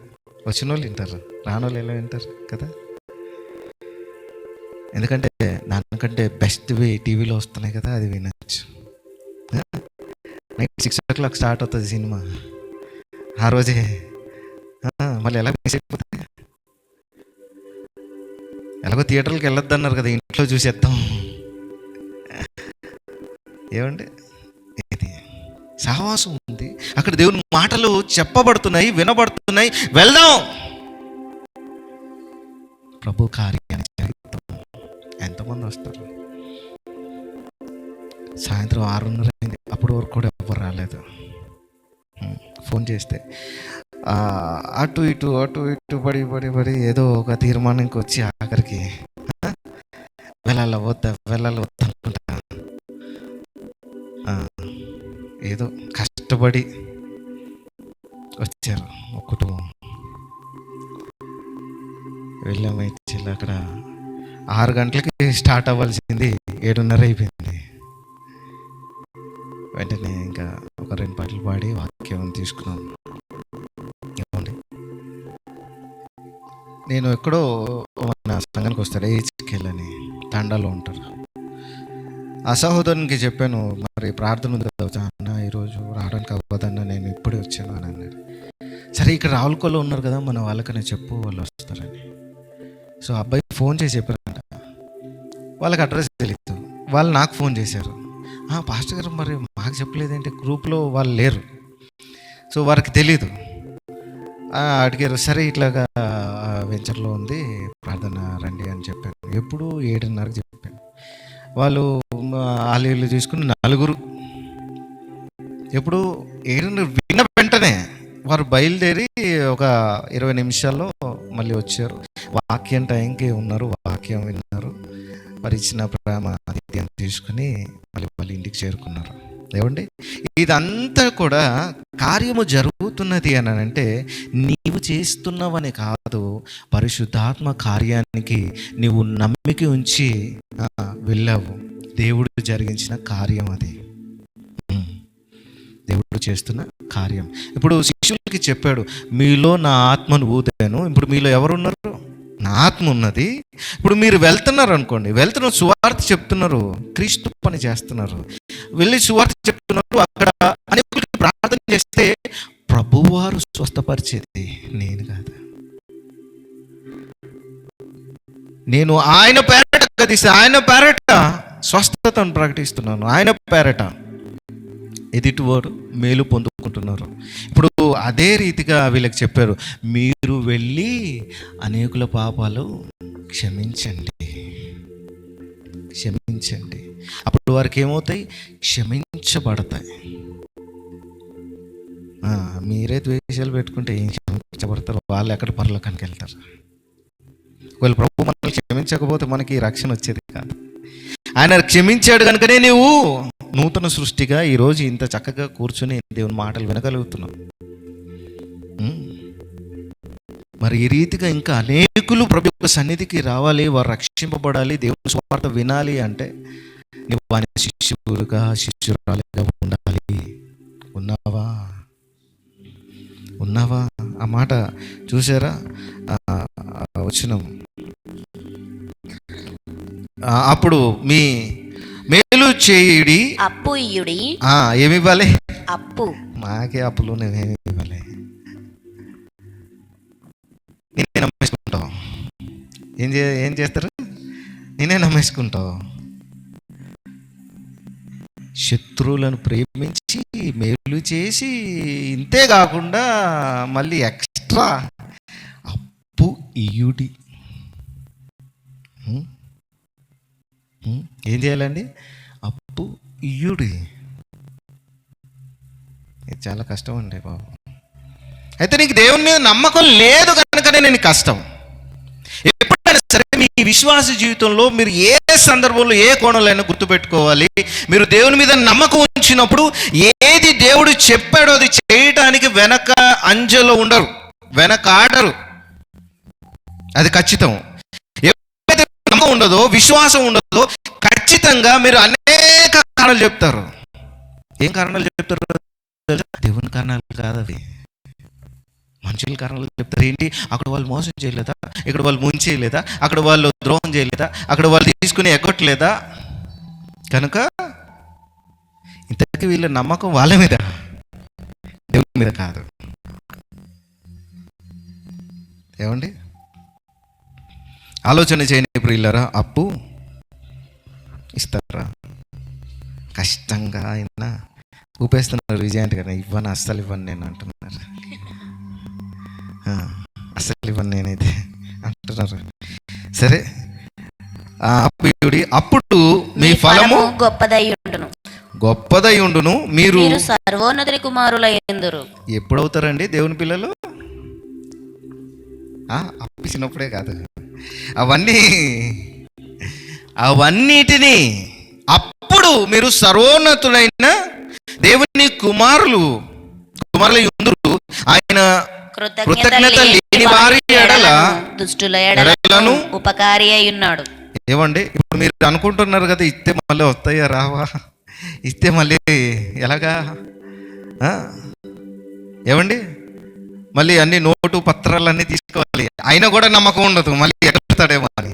వచ్చిన వాళ్ళు వింటారు, రాని వాళ్ళు ఎలా వింటారు కదా. ఎందుకంటే దానికంటే బెస్ట్ వే టీవీలో వస్తున్నాయి కదా, అది వినొచ్చు. నైట్ 6 o'clock స్టార్ట్ అవుతుంది సినిమా. ఆ రోజే మళ్ళీ ఎలా మిస్ అయిపోతుంది? ఎలాగో థియేటర్కి వెళ్ళొద్దు అన్నారు కదా, ఇంట్లో చూసేద్దాం. ఏమండి, ఇది సహవాసం ఉంది, అక్కడ దేవుని మాటలు చెప్పబడుతున్నాయి, వినబడుతున్నాయి. వెళ్దాం, ప్రభు కార్యాన్ని చేద్దాం. ఎంతమంది వస్తారు? సాయంత్రం 6:30 అయింది, అప్పటి వరకు కూడా ఎవరు రాలేదు. ఫోన్ చేస్తే అటు ఇటు పడి ఏదో ఒక తీర్మానానికి వచ్చి ఆఖరికి వెళ్ళాల వద్దా అనుకుంటా, ఏదో కష్టపడి వచ్చారు ఒక కుటుంబం. వెళ్ళాము. అక్కడ 6 గంటలకి స్టార్ట్ అవ్వాల్సింది 7:30 అయిపోయింది. వెంటనే ఇంకా ఒక 2 పాటలు పాడి వాక్యం తీసుకున్నాం. నేను ఎక్కడో మన సంఘానికి వస్తాడు, హెచ్కేల్ అని తండాలో ఉంటారు. ఆ సహోదరునికి చెప్పాను, మరి ప్రార్థన ఉంది కదా అన్న, ఈరోజు రావడానికి అవ్వదన్నా, నేను ఇప్పుడే వచ్చాను అని అన్నాడు. సరే, ఇక్కడ రావులకోలో ఉన్నారు కదా మన వాళ్ళకనే చెప్పు, వాళ్ళు వస్తారని. సో అబ్బాయి ఫోన్ చేసి చెప్పారంట. వాళ్ళకి అడ్రస్ తెలియదు. వాళ్ళు నాకు ఫోన్ చేశారు, పాస్టర్ గారు మరి మాకు చెప్పలేదేంటి, గ్రూప్లో వాళ్ళు లేరు, సో వారికి తెలీదు. అడిగారు. సరే, ఇట్లాగా వెంచర్లో ఉంది, ప్రార్థన రండి అని చెప్పాను. ఎప్పుడు 7:30కి చెప్పాను. వాళ్ళు ఆలీలు తీసుకుని 4. ఎప్పుడు 7:30 విన్న వెంటనే వారు బయలుదేరి ఒక 20 నిమిషాల్లో మళ్ళీ వచ్చారు. వాక్యం టైంకి ఉన్నారు, వాక్యం విన్నారు. మరి ఇచ్చిన ప్రేమ ఆతిథ్యం తీసుకుని మళ్ళీ వాళ్ళ ఇంటికి చేరుకున్నారు. ఏమండి, ఇదంతా కూడా కార్యము జరుగుతున్నది అని అంటే నీవు చేస్తున్నావని కాదు, పరిశుద్ధాత్మ కార్యానికి నీవు నమ్మిక ఉంచి వెళ్ళావు. దేవుడు జరిగించిన కార్యం అది, దేవుడు చేస్తున్న కార్యం. ఇప్పుడు శిష్యులకి చెప్పాడు, మీలో నా ఆత్మను ఊదాను. ఇప్పుడు మీలో ఎవరున్నారు? నా ఆత్మ ఉన్నది. ఇప్పుడు మీరు వెళ్తున్నారు అనుకోండి, వెళ్తున్నారు, సువార్త చెప్తున్నారు, క్రీస్తు పని చేస్తున్నారు, వెళ్ళి సువార్త చెప్తున్నారు. అక్కడ అనేకులకు ప్రార్థన చేస్తే ప్రభువారు స్వస్థపరిచేది నేను కాదు. నేను ఆయన పేరట గదిస్తే, ఆయన పేరట స్వస్థతను ప్రకటిస్తున్నాను, ఆయన పేరట ఎదుటివారు మేలు పొందుకుంటున్నారు. ఇప్పుడు అదే రీతిగా వీళ్ళకి చెప్పారు, మీరు వెళ్ళి అనేకుల పాపాలు క్షమించండి. అప్పుడు వారికి ఏమవుతాయి? క్షమించబడతాయి. మీరే ద్వేషాలు పెట్టుకుంటే ఏం క్షమించబడతారు? వాళ్ళు ఎక్కడ పరలోకానికి వెళ్తారు? వాళ్ళు ప్రభు మనల్ని క్షమించకపోతే మనకి రక్షణ వచ్చేది కాదు. ఆయన క్షమించాడు కనుకనే నీవు నూతన సృష్టిగా ఈరోజు ఇంత చక్కగా కూర్చుని దేవుని మాటలు వినగలుగుతున్నావు. మరి ఈ రీతిగా ఇంకా అనేకులు ప్రభు యొక్క సన్నిధికి రావాలి, వారు రక్షింపబడాలి, దేవుని సువార్త వినాలి అంటే నువ్వు ఆయన శిష్యురాలుగా ఉండాలి. ఉన్నావా? ఆ మాట చూసారా? వచ్చినాం. అప్పుడు మీ మేలు చేయుడి, అప్పు ఇయ్యుడి. ఏమి ఇవ్వాలి? అప్పు. మాకే అప్పులు, నేనేమి ఇవ్వాలి? నేనే నమ్మేసుకుంటావు. ఏం చేస్తారు? నేనే నమ్మేసుకుంటావు. శత్రువులను ప్రేమించి మేలు చేసి, ఇంతే కాకుండా మళ్ళీ ఎక్స్ట్రా అప్పు ఇయ్యుడి. ఏం చేయాలండి? అప్పు ఇయ్యుడి. ఇది చాలా కష్టం అండి బాబు. అయితే నీకు దేవుని మీద నమ్మకం లేదు కనుకనే నేను కష్టం. ఎప్పుడైనా సరే మీ విశ్వాస జీవితంలో మీరు ఏ సందర్భంలో ఏ కోణంలో అయినా గుర్తుపెట్టుకోవాలి, మీరు దేవుని మీద నమ్మకం ఉంచినప్పుడు ఏది దేవుడు చెప్పాడో అది చేయటానికి వెనక అంజలో ఉండరు. వెనకాడరు. అది ఖచ్చితం. ఎప్పుడైతే నమ్మకం ఉండదో, విశ్వాసం ఉండదో, ఖచ్చితంగా మీరు అనేక కారణాలు చెప్తారు. ఏం కారణాలు చెప్తారు? దేవుని కారణాలు కాదు అవి, మనుషుల కారణాలు చెప్తారు. ఏంటి? అక్కడ వాళ్ళు మోసం చేయలేదా, ఇక్కడ వాళ్ళు ముంచేయలేదా, అక్కడ వాళ్ళు ద్రోహం చేయలేదా, అక్కడ వాళ్ళు తీసుకుని ఎగ్గొట్టలేదా, కనుక ఇంతకీ వీళ్ళ నమ్మకం వాళ్ళ మీద, దేవుని మీద కాదు. ఏమండి? ఆలోచన చేయని ప్రియులారా, అప్పు ఇస్తారా? కష్టంగా అయినా ఊపేస్తున్నారు విజయాంటి గారు, ఇవ్వను, అస్సలు ఇవ్వను నేను అంటున్నారు. అస్సలు ఇవ్వను నేనైతే అంటున్నారు. సరే, అప్పుడు మీ ఫలము గొప్పదై ఉండును, మీరు సర్వోన్నతుని కుమారులయ్యుందురు. ఎప్పుడవుతారండి దేవుని పిల్లలు? అప్పిచ్చినప్పుడే కాదు, అవన్నిటినీ అప్పుడు మీరు సర్వోన్నతులైన దేవుని కుమారులయ్యుందురు. ఆయన కృతజ్ఞత లేని వారి ఎడల దుష్టుల ఎడలను ఉపకారి అయి ఉన్నాడు. ఏమండి? ఇప్పుడు మీరు అనుకుంటున్నారు కదా, ఇస్తే మళ్ళీ వస్తాయా రావా, ఇస్తే మళ్ళీ ఎలాగా? ఏమండి? మళ్ళీ అన్ని నోటు పత్రాలన్నీ తీసుకోవాలి, అయినా కూడా నమ్మకం ఉండదు, మళ్ళీ ఎడతాడేమో అని.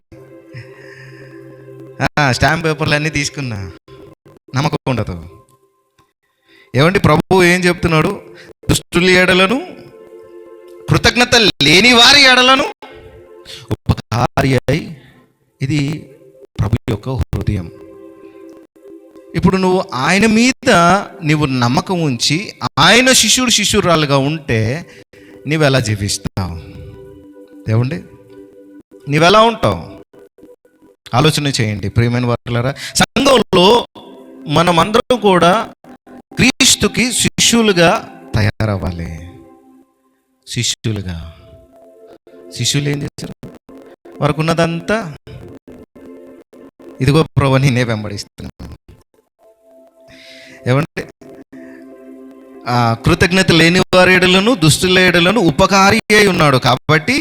స్టాంప్ పేపర్లు అన్నీ తీసుకున్నా నమ్మకం ఉండదు. ఏమండి? ప్రభువు ఏం చెప్తున్నాడు? దుష్టుల ఎడలను, కృతజ్ఞత లేని వారి ఎడలను ఉపకారి అయి. ఇది ప్రభు యొక్క హృదయం. ఇప్పుడు నువ్వు ఆయన మీద నమ్మకం ఉంచి ఆయన శిష్యురాలుగా ఉంటే నీవెలా జీవిస్తావు? ఏమండి? నీవెలా ఉంటావు? ఆలోచన చేయండి ప్రియమైన వారులారా. సంఘంలో మనమందరం కూడా క్రీస్తుకి శిష్యులుగా తయారవ్వాలి. శిష్యులు ఏం చేశారు? వారికి ఉన్నదంతా, ఇదిగో ప్రభువా నేనే వెంబడిస్తున్నాను. ఏమంటే కృతజ్ఞత లేని వారి ఎడలను, దుష్టుల ఎడలను ఉపకారి అయి ఉన్నాడు. కాబట్టి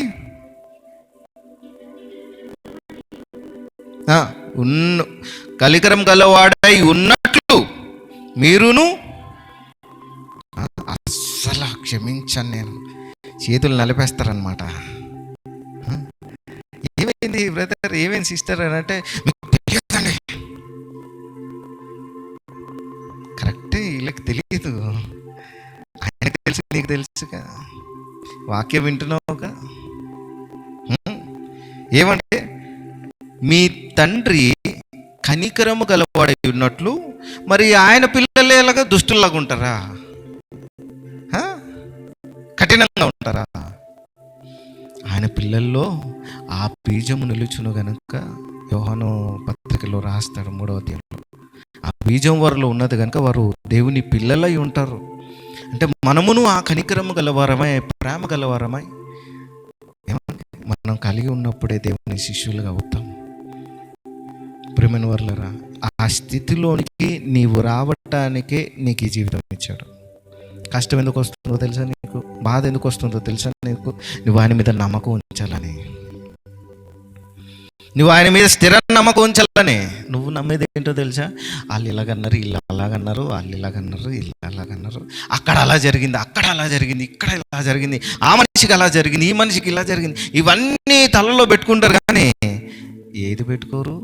కలికరం గలవాడై ఉన్నట్లు మీరును. అస్సలు క్షమించాను నేను, చేతులు నలిపేస్తారనమాట. ఏమైంది బ్రదర్, ఏమైంది సిస్టర్ అని అంటే, మీకు తెలియదండి. కరెక్టే, వీళ్ళకి తెలియదు, ఆయనకు తెలుసు, నీకు తెలుసుగా, వాక్యం వింటున్నావుగా. ఏమంటే మీ తండ్రి కనికరము గలవాడై ఉన్నట్లు మరి ఆయన పిల్లలే ఎలాగా దుష్టుల్లాగా ఉంటారా? కఠినంగా ఉంటారా? ఆయన పిల్లల్లో ఆ బీజము నిలుచును గనుక యోహాను పత్రికలో రాస్తాడు 3వ అధ్యాయంలో. ఆ బీజం వారిలో ఉన్నది కనుక వారు దేవుని పిల్లలై ఉంటారు. అంటే మనమును ఆ కనికరము గలవారమై, ప్రేమ గలవారమై మనం కలిగి ఉన్నప్పుడే దేవుని శిష్యులుగా అవుతాం. ప్రియమైన వారులారా, ఆ స్థితిలోనికి నీవు రావటానికే నీకు ఈ జీవితం ఇచ్చాడు. కష్టం ఎందుకు వస్తుందో తెలుసా నీకు? బాధ ఎందుకు వస్తుందో తెలుసా నీకు? నువ్వు ఆయన మీద నమ్మకం ఉంచాలని, నువ్వు ఆయన మీద స్థిర నమ్మకం ఉంచాలని. నువ్వు నమ్మేది ఏంటో తెలుసా? వాళ్ళు ఇలాగన్నారు, వీళ్ళు అలాగన్నారు, వాళ్ళు ఇలాగన్నారు, వీళ్ళు అలాగన్నారు, అక్కడ అలా జరిగింది, అక్కడ అలా జరిగింది, ఇక్కడ ఇలా జరిగింది, ఆ మనిషికి అలా జరిగింది, ఈ మనిషికి ఇలా జరిగింది. ఇవన్నీ తలలో పెట్టుకుంటారు కానీ ఏది పెట్టుకోరు.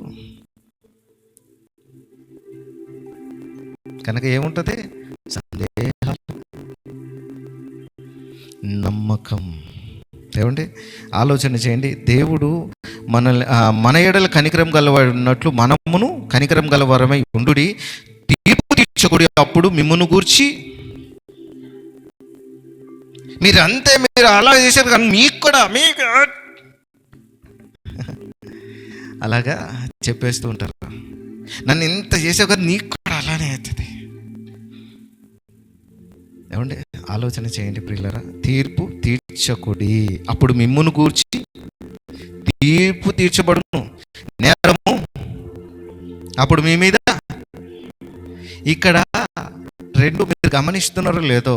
కనుక ఏముంటుంది? సందేహాలు, నమ్మకం. ఏమండి? ఆలోచన చేయండి. దేవుడు మన ఎడల కనికరం గలవాడు ఉన్నట్లు మనమును కనికరం గలవారమై ఉండుడి, తీర్పు తీర్చకుడి, అప్పుడు మిమ్మును గూర్చి మీరు అలా చేశారు కానీ మీకు కూడా అలాగా చెప్పేస్తూ ఉంటారు. నన్ను ఇంత చేసావు కదా, నీకు కూడా అలానే అవుతుంది. ఏమండి? ఆలోచన చేయండి ప్రియులారా. తీర్పు తీర్చకుడి, అప్పుడు మిమ్మును గూర్చి తీర్పు తీర్చబడును. నేరము అప్పుడు మీ మీద. ఇక్కడ రెండు మీరు గమనిస్తున్నారో లేదో,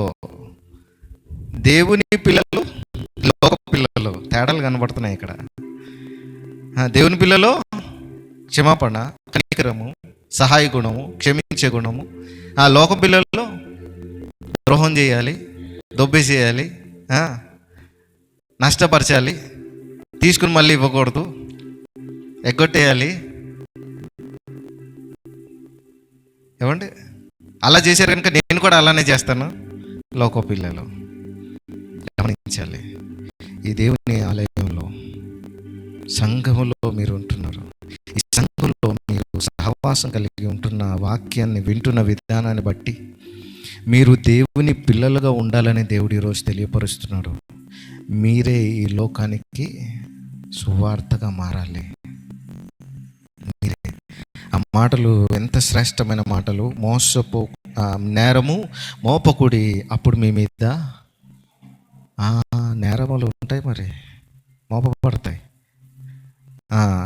దేవుని పిల్లలు, లోక పిల్లలు, తేడాలు కనబడుతున్నాయి ఇక్కడ. దేవుని పిల్లలు క్షమాపణ, కనికరము, సహాయ గుణము, క్షమించే గుణము. ఆ లోక పిల్లల్లో ద్రోహం చేయాలి, దొబ్బేసేయాలి, నష్టపరచాలి, తీసుకుని మళ్ళీ ఇవ్వకూడదు, ఎగ్గొట్టేయాలి. ఏమండి, అలా చేశారు కనుక నేను కూడా అలానే చేస్తాను. లోక పిల్లలు గమనించాలి. ఈ దేవుని ఆలయంలో, సంఘములో మీరు ఉంటున్నారు. ఈ సంఘంలో మీరు సహవాసం కలిగి ఉంటున్న వాక్యాన్ని వింటున్న విధానాన్ని బట్టి మీరు దేవుని పిల్లలుగా ఉండాలని దేవుడు ఈరోజు తెలియపరుస్తున్నాడు. మీరే ఈ లోకానికి సువార్తగా మారాలి. మీరే. ఆ మాటలు ఎంత శ్రేష్టమైన మాటలు. నేరము మోపకుడి, అప్పుడు మీ మీద నేరములు ఉంటాయి, మరి మోపబడతాయి.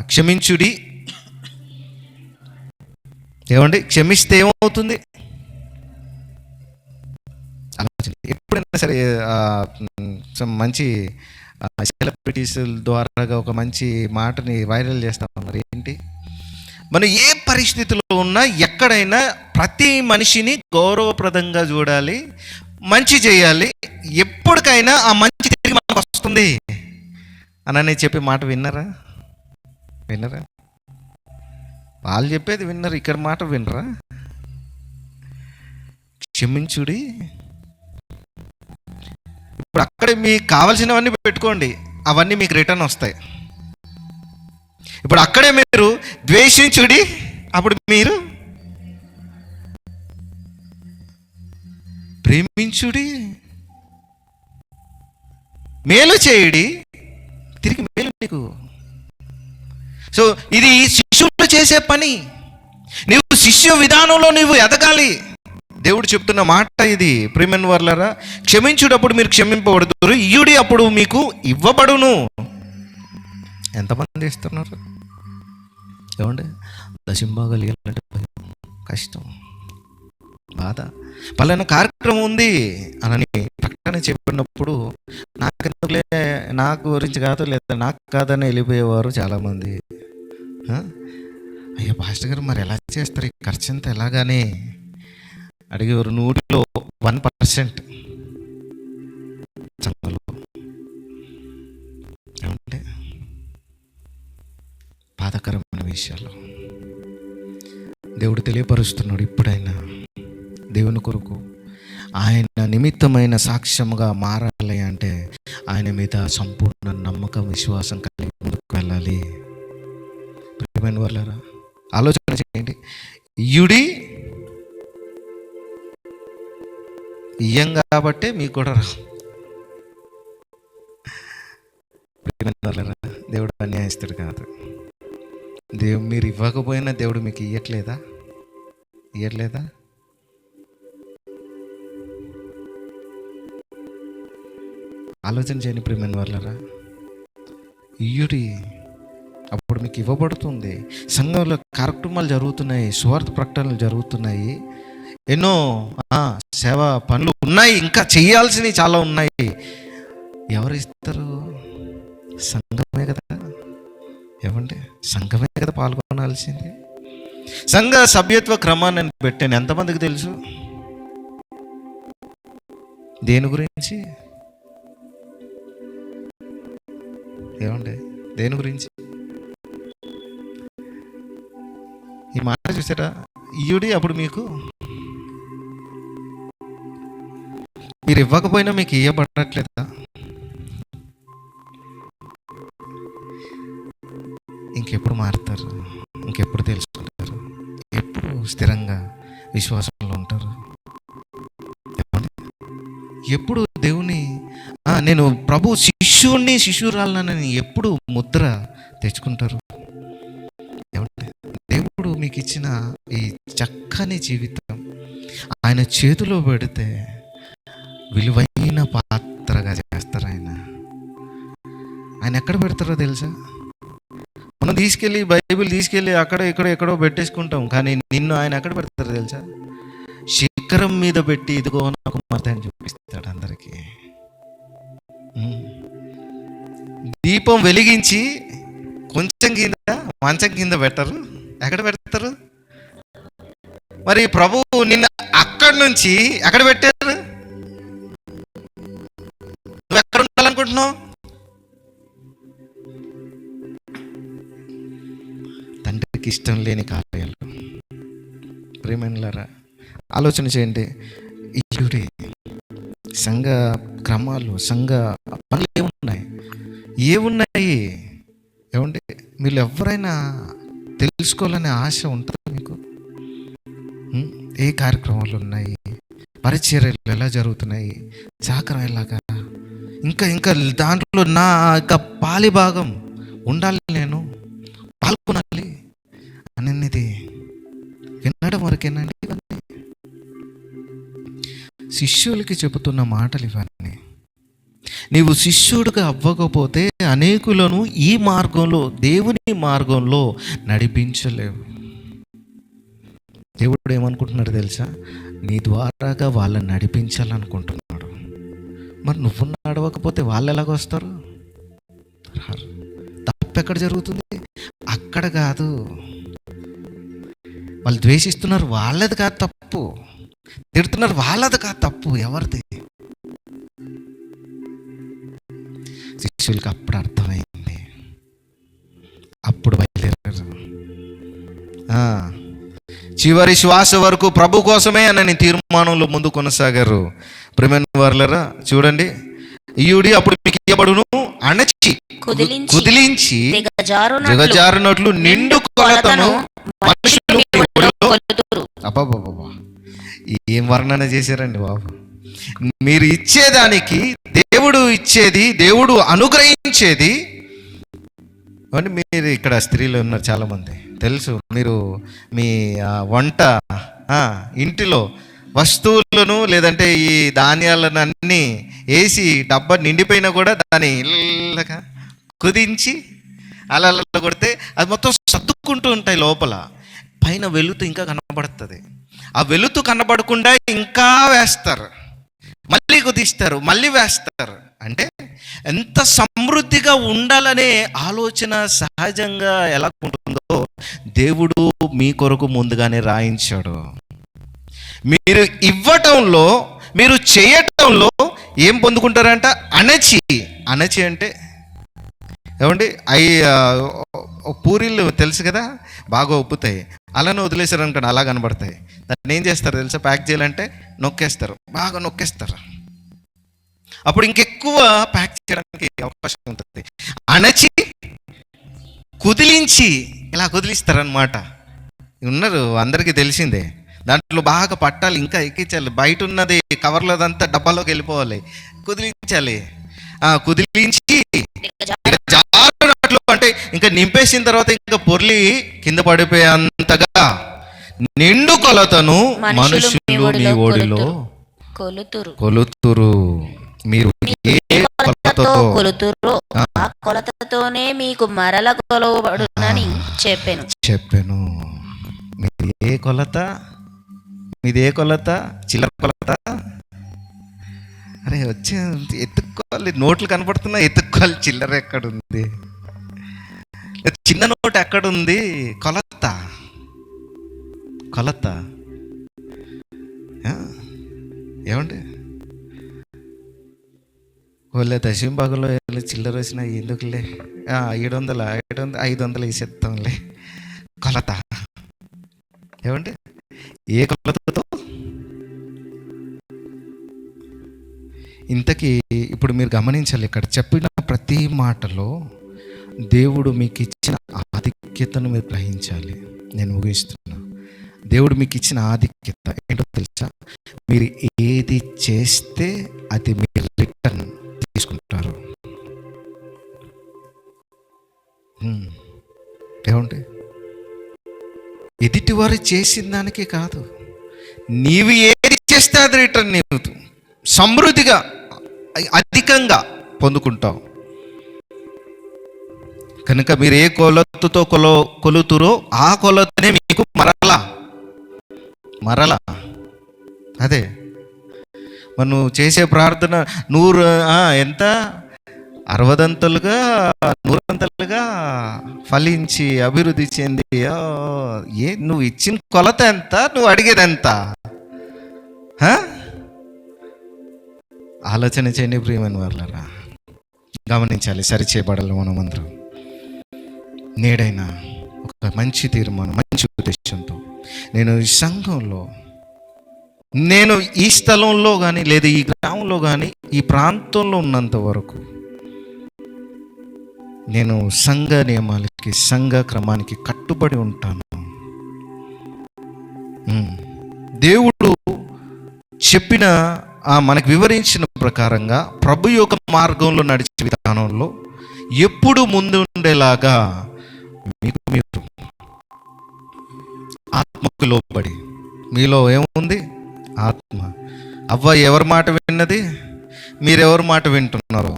క్షమించుడి. ఏమండి, క్షమిస్తే ఏమవుతుంది? ఆలోచన. ఎప్పుడైనా సరే మంచి సెలబ్రిటీస్ ద్వారా ఒక మంచి మాటని వైరల్ చేస్తా ఉన్నారు. ఏంటి, మనం ఏ పరిస్థితిలో ఉన్నా ఎక్కడైనా ప్రతి మనిషిని గౌరవప్రదంగా చూడాలి, మంచి చేయాలి, ఎప్పటికైనా ఆ మంచి తిరిగి మనకు వస్తుంది అని చెప్పే మాట విన్నారా? వాళ్ళు చెప్పేది విన్నారు, ఇక్కడ మాట వినరా? క్షమించుడి. ఇప్పుడు అక్కడే మీకు కావాల్సినవన్నీ పెట్టుకోండి, అవన్నీ మీకు రిటర్న్ వస్తాయి. ఇప్పుడు అక్కడే మీరు ద్వేషించుడి, అప్పుడు మీరు ప్రేమించుడి. మేలు చేయుడి, తిరిగి మేలు నీకు. సో ఇది శిష్యులు చేసే పని. నీవు శిష్య విధానంలో నీవు ఎదగాలి. దేవుడు చెప్తున్న మాట ఇది. ప్రియమైన వారలారా, క్షమించుడప్పుడు మీరు క్షమింపబడుతారు, ఇయ్యుడి అప్పుడు మీకు ఇవ్వబడును. ఎంతమంది ఇస్తున్నారు? ఏమండి, దశంభాగాలు ఇవ్వాలంటే కష్టం, బాధ. పలానా కార్యక్రమం ఉంది అని ప్రకటన చెప్పినప్పుడు నాకెందుకులే, నాకు గురించి కాదు, లేదా నాకు కాదని వెళ్ళిపోయేవారు చాలామంది. అయ్యో పాస్టర్ గారు, మరి ఎలా చేస్తారు ఈ ఖర్చు అంతా ఎలాగానే అడిగేవారు. 100లో 1% సంఘంలో. ఏమంటే బాధాకరమైన విషయాలు దేవుడు తెలియపరుస్తున్నాడు. ఇప్పుడైనా దేవుని కొరకు ఆయన నిమిత్తమైన సాక్ష్యముగా మారాలి అంటే ఆయన మీద సంపూర్ణ నమ్మకం, విశ్వాసం కలిగి ముందుకు వెళ్ళాలి. ప్రియమైన వాళ్ళారా, ఆలోచన చేయండి. ఇయ్యుడి, ఇయ్యం కాబట్టే మీకు కూడా ప్రియమైన వాళ్ళారా, దేవుడు అన్యాయస్తుడు కాదు. మీరు ఇవ్వకపోయినా దేవుడు మీకు ఇయ్యట్లేదా? ఆలోచన చేయని ప్రియమైన వాళ్ళారా, ఇయ్యుడి, అప్పుడు మీకు ఇవ్వబడుతుంది. సంఘంలో కార్యక్రమాలు జరుగుతున్నాయి, సువార్త ప్రకటనలు జరుగుతున్నాయి, ఎన్నో సేవా పనులు ఉన్నాయి, ఇంకా చేయాల్సినవి చాలా ఉన్నాయి. ఎవరు ఇస్తారు? సంఘమే కదా. ఏమంటే సంఘమే కదా పాల్గొనాల్సింది. సంఘ సభ్యత్వ క్రమాన్ని పెట్టాను. ఎంతమందికి తెలుసు? దేని గురించి? ఏమండి, దేని గురించి? ఈ మాట చూసారా? ఇయ్యుడి, అప్పుడు మీకు. మీరు ఇవ్వకపోయినా మీకు ఇవ్వబడట్లేదా? ఇంకెప్పుడు మారుతారు? ఇంకెప్పుడు తెలుసుకుంటారు? ఎప్పుడు స్థిరంగా విశ్వాసంలో ఉంటారు? ఎప్పుడు దేవుని నేను ప్రభు శిష్యుణ్ణి, శిష్యురాలని ఎప్పుడు ముద్ర తెచ్చుకుంటారు? దేవుడు మీకు ఇచ్చిన ఈ చక్కని జీవితం ఆయన చేతిలో పెడితే విలువైన పాత్రగా చేస్తారు. ఆయన ఎక్కడ పెడతారో తెలుసా? మనం తీసుకెళ్ళి బైబిల్ తీసుకెళ్ళి అక్కడ ఎక్కడో పెట్టేసుకుంటాం, కానీ నిన్ను ఆయన ఎక్కడ పెడతారో తెలుసా? శిఖరం మీద పెట్టి, ఇదిగో నా కుమార్తె అని చూపిస్తాడు అందరికీ. దీపం వెలిగించి కొంచెం కింద మంచం కింద పెట్టరు, ఎక్కడ పెడతారు? మరి ప్రభువు నిన్న అక్కడి నుంచి ఎక్కడ పెట్టారు? నువ్వు ఎక్కడ ఉండాలనుకుంటున్నావు? తండ్రికి ఇష్టం లేని కార్యాలు. ప్రియమైనలారా, ఆలోచన చేయండి. ఇయుడే సంఘ క్రమాలు, సంఘ పనులు ఏమున్నాయి? ఏమండి, మీరు ఎవరైనా తెలుసుకోవాలనే ఆశ ఉంటుందా మీకు? ఏ కార్యక్రమాలు ఉన్నాయి, పరిచర్యలు ఎలా జరుగుతున్నాయి, సహకారం ఎలాగా, ఇంకా దాంట్లో నా పాలి భాగం ఉండాలి, నేను పాల్గొనాలి అనేది వినడం వరకేనండి ఇవన్నీ? శిష్యులకి చెబుతున్న మాటలు ఇవన్నీ. నీవు శిష్యుడిగా అవ్వకపోతే అనేకులను ఈ మార్గంలో, దేవుని మార్గంలో నడిపించలేవు. దేవుడు ఏమనుకుంటున్నాడు తెలుసా? నీ ద్వారాగా వాళ్ళని నడిపించాలనుకుంటున్నాడు. మరి నువ్వు నడవకపోతే వాళ్ళు ఎలాగొస్తారు? తప్పు ఎక్కడ జరుగుతుంది? అక్కడ కాదు. వాళ్ళు ద్వేషిస్తున్నారు, వాళ్ళది కాదు తప్పు. తిడుతున్నారు, వాళ్ళది కాదు తప్పు. ఎవరిది? శిష్యులకి అప్పుడు అర్థమైంది. అప్పుడు బయలుదేరారు. చివరి శ్వాస వరకు ప్రభు కోసమే అని తీర్మానంలో ముందు కొనసాగారు. ప్రియమైన వారలారా, చూడండి, ఈయుడి అప్పుడు మీకు ఇయ్యబడును, అణచి కుదిలించి దిగజారునట్లు నిండు కొలతను మనుషులు అబ్బా, ఏం వర్ణన చేశారండి బాబు. మీరు ఇచ్చేదానికి దేవుడు ఇచ్చేది, దేవుడు అనుగ్రహించేది. అంటే మీరు ఇక్కడ స్త్రీలు ఉన్నారు చాలామంది, తెలుసు. మీరు మీ వంట ఇంటిలో వస్తువులను లేదంటే ఈ ధాన్యాలను అన్నీ వేసి డబ్బా నిండిపోయినా కూడా దాన్ని ఇళ్ళగా కుదించి అలా కొడితే అది మొత్తం సర్దుకుంటూ ఉంటాయి. లోపల పైన వెలుతు ఇంకా కనబడుతుంది. ఆ వెలుతు కనబడకుండా ఇంకా వేస్తారు, మళ్ళీ కుదిస్తారు, మళ్ళీ వేస్తారు. అంటే ఎంత సమృద్ధిగా ఉండాలనే ఆలోచన సహజంగా ఎలా ఉంటుందో దేవుడు మీ కొరకు ముందుగానే రాయించాడు. మీరు ఇవ్వటంలో, మీరు చేయటంలో ఏం పొందుకుంటారంట? అణచి అంటే ఏమండి, పూరీలు తెలుసు కదా, బాగా ఉప్పుతాయి. అలానే వదిలేశారు అనుకోండి, అలా కనబడతాయి. దాన్ని ఏం చేస్తారు తెలుసా? ప్యాక్ చేయాలంటే నొక్కేస్తారు, బాగా నొక్కేస్తారు. అప్పుడు ఇంకెక్కువ ప్యాక్ చేయడానికి అవకాశం ఉంటుంది. అణచి కుదిలించి ఇలా కుదిలిస్తారనమాట. ఉన్నారు, అందరికీ తెలిసిందే. దాంట్లో బాగా పట్టాలి, ఇంకా ఎక్కించాలి. బయట ఉన్నది కవర్లోదంతా డబ్బాలోకి వెళ్ళిపోవాలి, కుదిలించాలి. కుదిలించి జారునట్లు అంటే ఇంకా నింపేసిన తర్వాత ఇంకా పొర్లి కింద పడిపోయేంతగా నిండు కొలతను మనుషులు మీ ఓడిలో కొలుతురు. మీరు ఏ కొలతతో కొలుతురో ఆ కొలతతోనే మీకు మరల కొలవబడునని చెప్పాను. మీది ఏ కొలత? చిల్లర కొలత? అరే వచ్చే ఎత్తుక్కోవాలి, నోట్లు కనపడుతున్నా ఎత్తుక్కోవాలి. చిల్లర ఎక్కడుంది? చిన్న నోటు ఎక్కడుంది? కొలత ఏమండి? వాళ్ళే దశంభాగంలో చిల్లర వచ్చినా ఎందుకులే, 700 500 వేసేస్తాంలే. కొలత ఏమండి? ఏ కొలతతో? ఇంతకీ ఇప్పుడు మీరు గమనించాలి, ఇక్కడ చెప్పిన ప్రతి మాటలో దేవుడు మీకు ఇచ్చిన ఆధిక్యతను మీరు గ్రహించాలి. నేను ముగిస్తున్నా. దేవుడు మీకు ఇచ్చిన ఆధిక్యత ఏంటో తెలుసా? మీరు ఏది చేస్తే అది మీరు రిటర్న్ తీసుకుంటారు. ఏమంటే ఎదుటి వారు చేసిన దానికే కాదు, నీవు ఏది చేస్తే అది రిటర్న్ నీవు సమృద్ధిగా అధికంగా పొందుకుంటావు. కనుక మీరు ఏ కొలతతో కొలుతురో ఆ కొలతనే మీకు మరలా అదే మరి నువ్వు చేసే ప్రార్థన 100 ఎంత 60 100 ఫలించి అభివృద్ధి చెంది నువ్వు ఇచ్చిన కొలత ఎంత, నువ్వు అడిగేది ఎంత? ఆలోచన చేయండి ప్రియమైన వాళ్ళరా, గమనించాలి, సరిచేయబడాలి. మనం అందరం నేడైనా ఒక మంచి తీర్మానం, మంచి ఉద్దేశంతో నేను ఈ సంఘంలో, నేను ఈ స్థలంలో కానీ లేదా ఈ గ్రామంలో కానీ ఈ ప్రాంతంలో ఉన్నంత వరకు నేను సంఘ నియమాలకి, సంఘ క్రమానికి కట్టుబడి ఉంటాను. దేవుడు చెప్పిన మనకు వివరించిన ప్రకారంగా ప్రభు యొక్క మార్గంలో నడిచే విధానంలో ఎప్పుడు ముందు ఉండేలాగా మీకు మీరు ఆత్మకు లోబడి, మీలో ఏముంది? ఆత్మ. అవ్వ ఎవరి మాట విన్నది? మీరెవరి మాట వింటున్నారు?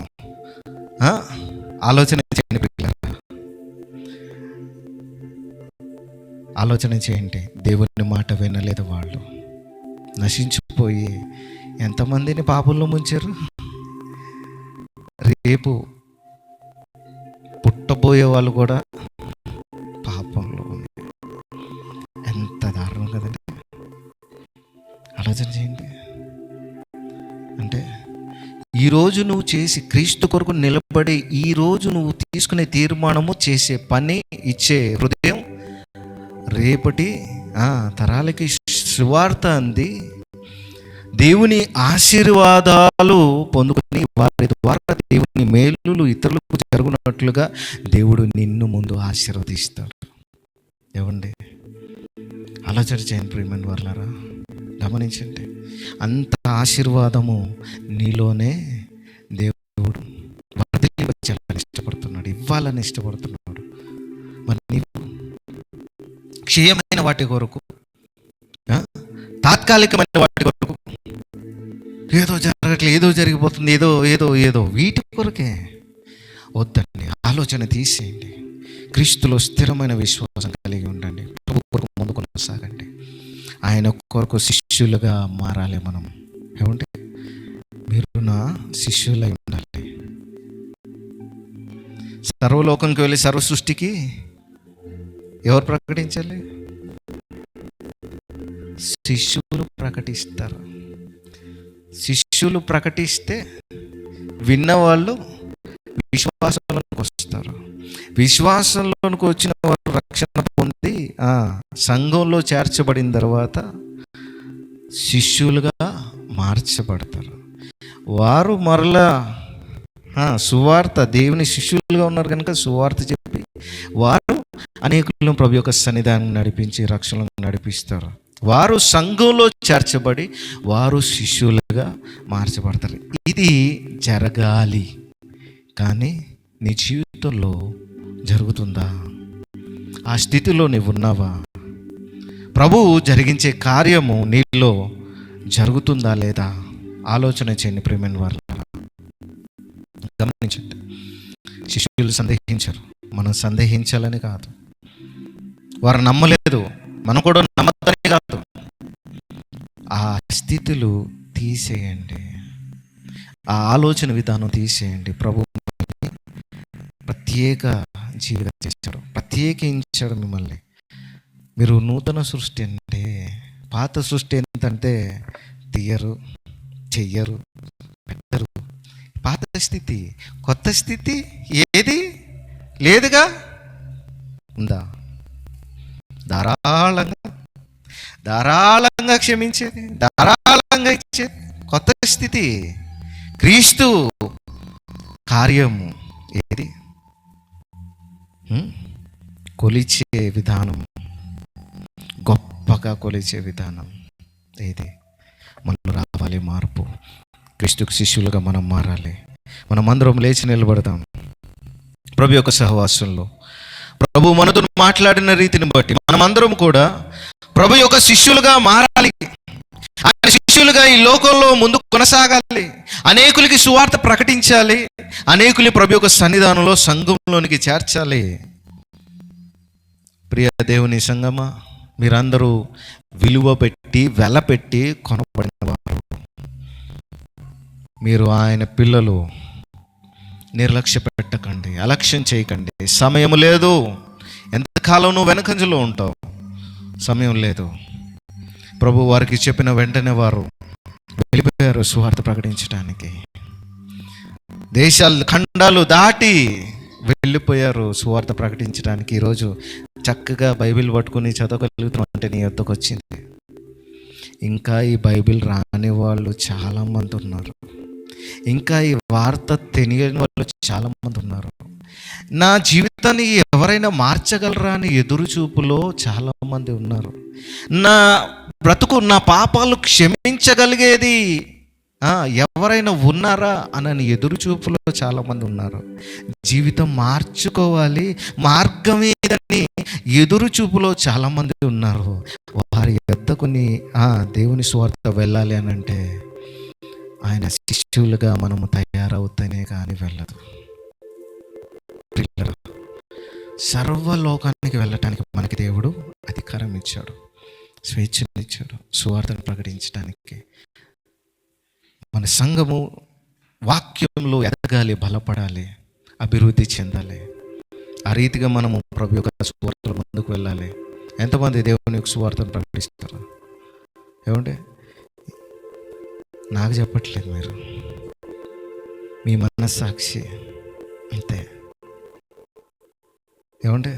ఆలోచన చేయండి పిల్లలు, ఆలోచన చేయండి. దేవుని మాట వినలేదు వాళ్ళు, నశించిపోయి ఎంతమందిని పాపంలో ముంచారు. రేపు పుట్టబోయే వాళ్ళు కూడా పాపంలో. ఎంత దారుణం కదండి. ఆలోచన చేయండి. అంటే ఈరోజు నువ్వు చేసి క్రీస్తు కొరకు నిలబడి, ఈరోజు నువ్వు తీసుకునే తీర్మానము, చేసే పని, ఇచ్చే హృదయం రేపటి తరాలకి సువార్త అంది దేవుని ఆశీర్వాదాలు పొందుకొని వారి ద్వారా దేవుని మేలులు ఇతరులకు జరుగునట్లుగా దేవుడు నిన్ను ముందు ఆశీర్వదిస్తాడు. ఏమండి, ఆలోచన చేయండి ప్రియమైన వాళ్ళారా, గమనించండి. అంత ఆశీర్వాదము నీలోనే దేవుడు వర్ధిల్లించాలని ఇష్టపడుతున్నాడు, ఇవ్వాలని ఇష్టపడుతున్నాడు. మరి నీవు క్షయమైన వాటి కొరకు, తాత్కాలికమైన వాటి కొరకు, ఏదో జరగట్లేదు, ఏదో జరిగిపోతుంది, ఏదో ఏదో ఏదో వీటి కొరకే వద్దండి. ఆలోచన తీసేయండి. క్రీస్తులో స్థిరమైన విశ్వాసం కలిగి ఉండండి. ప్రభు కొరకు ముందు కొనసాగండి. ఆయన కొరకు శిష్యులుగా మారాలి మనం. ఏమంటే మీరు నా శిష్యులై ఉండాలి. సర్వలోకంకి వెళ్ళి సర్వ సృష్టికి ఎవరు ప్రకటించాలి? శిష్యులు ప్రకటిస్తారు. శిష్యులు ప్రకటిస్తే విన్నవాళ్ళు విశ్వాసంలోకి వస్తారు. విశ్వాసంలోనికి వచ్చిన వారు రక్షణ పొంది సంఘంలో చేర్చబడిన తర్వాత శిష్యులుగా మార్చబడతారు. వారు మరలా సువార్త, దేవుని శిష్యులుగా ఉన్నారు కనుక సువార్త చెప్పి వారు అనేకులను ప్రభు యొక్క సన్నిధానం నడిపించి రక్షణను నడిపిస్తారు. వారు సంఘంలో చేర్చబడి వారు శిష్యులుగా మార్చబడతారు. ఇది జరగాలి. కానీ నీ జీవితంలో జరుగుతుందా? ఆ స్థితిలో నీవు ఉన్నావా? ప్రభువు జరిగించే కార్యము నీలో జరుగుతుందా లేదా? ఆలోచన చేయండి ప్రియమైన వారు, గమనించండి. శిష్యులు సందేహించారు, మనం సందేహించాలని కాదు. వారు నమ్మలేదు, మనం కూడా నమ్మద్దనే కాదు. ఆ స్థితులు తీసేయండి, ఆ ఆలోచన విధానం తీసేయండి. ప్రభు ప్రత్యేక జీవిగా చేశాడు, ప్రత్యేకించాడు మిమ్మల్ని. మీరు నూతన సృష్టి అంటే, పాత సృష్టి ఎంతంటే తీయరు, చెయ్యరు, పెట్టరు. పాత స్థితి, కొత్త స్థితి ఏది లేదుగా. ఉందా? ధారాళంగా క్షమించేది, ధారాళంగా ఇచ్చేది కొత్త స్థితి. క్రీస్తు కార్యము ఏది? కొలిచే విధానం, గొప్పగా కొలిచే విధానం ఏది? మనలో రావాలి మార్పు. క్రీస్తుకు శిష్యులుగా మనం మారాలి. మనం అందరం లేచి నిలబడతాం. ప్రభు యొక్క సహవాసంలో ప్రభు మనతో మాట్లాడిన రీతిని బట్టి మనమందరం కూడా ప్రభు యొక్క శిష్యులుగా మారాలి. ఆయన శిష్యులుగా ఈ లోకంలో ముందుకు కొనసాగాలి. అనేకులకి సువార్త ప్రకటించాలి. అనేకులు ప్రభు యొక్క సన్నిధానంలో సంఘంలోనికి చేర్చాలి. ప్రియ దేవుని సంగమా, మీరందరూ విలువ పెట్టి వెల పెట్టి కొనబడిన వారు. మీరు ఆయన పిల్లలు. నిర్లక్ష్య పెట్టకండి, అలక్ష్యం చేయకండి. సమయం లేదు. ఎంతకాలం నువ్వు వెనకంజలో ఉంటావు? సమయం లేదు. ప్రభు వారికి చెప్పిన వెంటనే వారు వెళ్ళిపోయారు సువార్త ప్రకటించడానికి. దేశాలు ఖండాలు దాటి వెళ్ళిపోయారు సువార్త ప్రకటించడానికి. ఈరోజు చక్కగా బైబిల్ పట్టుకుని చదవగలుగుతున్నాం అంటే నీ వద్దకు వచ్చింది. ఇంకా ఈ బైబిల్ రాని వాళ్ళు చాలామంది ఉన్నారు. ఇంకా ఈ వార్త తెలియని వాళ్ళు చాలామంది ఉన్నారు. నా జీవితాన్ని ఎవరైనా మార్చగలరా అని ఎదురు చూపులో చాలామంది ఉన్నారు. నా బ్రతుకు, నా పాపాలు క్షమించగలిగేది ఎవరైనా ఉన్నారా అని ఎదురు చూపులో చాలామంది ఉన్నారు. జీవితం మార్చుకోవాలి, మార్గం ఏదని ఎదురు చూపులో చాలామంది ఉన్నారు. వారి యొద్దకుని దేవుని సువార్త వెళ్ళాలి అని అంటే ఆయన శిష్యులుగా మనము తయారవుతేనే కానీ వెళ్ళదు. సర్వలోకానికి వెళ్ళటానికి మనకి దేవుడు అధికారం ఇచ్చాడు, స్వేచ్ఛనిచ్చాడు సువార్తను ప్రకటించడానికి. మన సంఘము వాక్యంలో ఎదగాలి, బలపడాలి, అభివృద్ధి చెందాలి. ఆ రీతిగా మనము ప్రభు యొక్క సువార్తలో ముందుకు వెళ్ళాలి. ఎంతమంది దేవుని యొక్క సువార్తను ప్రకటిస్తారు? ఏమంటే నాకు చెప్పట్లేదు, మీరు మీ మనస్సాక్షి అంతే. ఏమంటే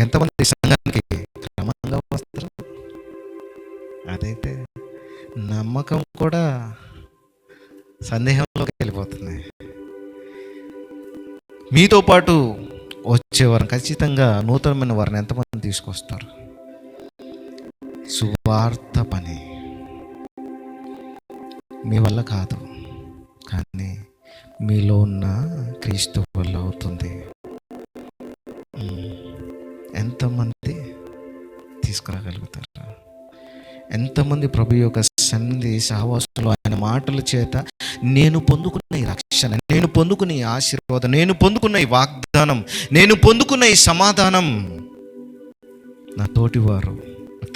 ఎంతమంది సంఘానికి క్రమంగా వస్తారు? అదైతే నమ్మకం కూడా సందేహంలోకి వెళ్ళిపోతుంది. మీతో పాటు వచ్చేవారు ఖచ్చితంగా నూతనమైన వారిని ఎంతమంది తీసుకొస్తారు? సువార్త పని మీ వల్ల కాదు, కానీ మీలో ఉన్న క్రీస్తు వల్ల అవుతుంది. ఎంతమంది తీసుకురాగలుగుతారు? ఎంతమంది ప్రభు యొక్క సన్నిధి సహవాసంలో ఆయన మాటల చేత నేను పొందుకున్న ఈ రక్షణ, నేను పొందుకున్న ఈ ఆశీర్వాదం, నేను పొందుకున్న ఈ వాగ్దానం, నేను పొందుకున్న ఈ సమాధానం నా తోటివారు,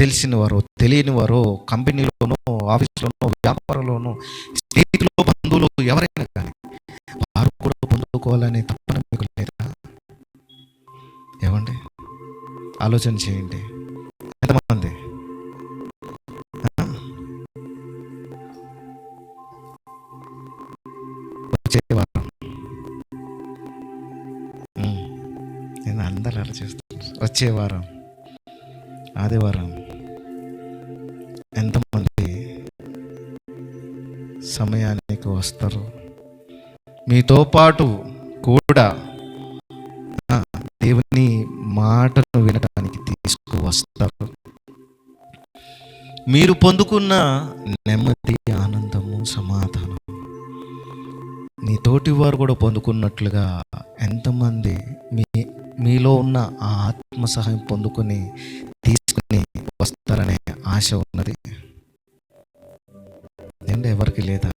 తెలిసిన వారు, తెలియని వారు, కంపెనీలోనో, ఆఫీసులోనో, వ్యాపారంలోనో, స్నేహితులు, బంధువులు ఎవరైనా కానీ వారు కూడా పొందుకోవాలనే తప్పన మీకు లేదా? ఏమండి ఆలోచన చేయండి. ఎంతమంది వచ్చే వారం నేను అందరూ అలా చేస్తాను. వచ్చే వారం ఆదివారం ఎంతమంది సమయానికి వస్తారు? మీతో పాటు కూడా దేవుని మాటను వినడానికి తీసుకువస్తారు. మీరు పొందుకున్న నెమ్మది, ఆనందము, సమాధానం నీ తోటి వారు కూడా పొందుకున్నట్లుగా ఎంతమంది మీలో ఉన్న ఆ ఆత్మ సహాయం పొందుకొని తీసుకుని వస్తారనే ఆశ ఉన్నది. ఏంటి ఎవరికి లేదా?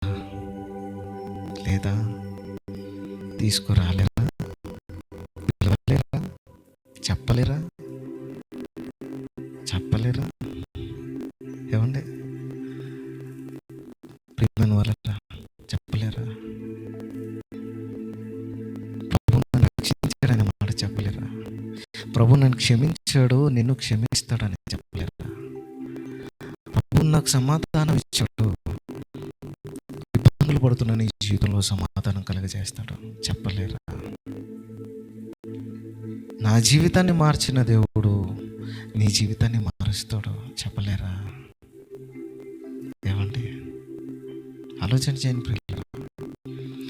తీసుకురాలేరా? పిలవలేరా? చెప్పలేరా? ఏమండి ప్రియమైన వాళ్ళరా, చెప్పలేరా? ప్రభు నన్ను రక్షించాడనే మాట చెప్పలేరా? ప్రభు నన్ను క్షమించాడు, నిన్ను క్షమిస్తాడని చెప్పలేరా? ప్రభు నాకు సమాధానం ఇచ్చాడు, ఇబ్బందులు పడుతున్న నీ జీవితంలో సమాధానం కలుగజేస్తాడు చెప్పలేరా? నా జీవితాన్ని మార్చిన దేవుడు నీ జీవితాన్ని మారుస్తాడు చెప్పలేరా? ఏమండి ఆలోచన చేయండి ప్రియులారా.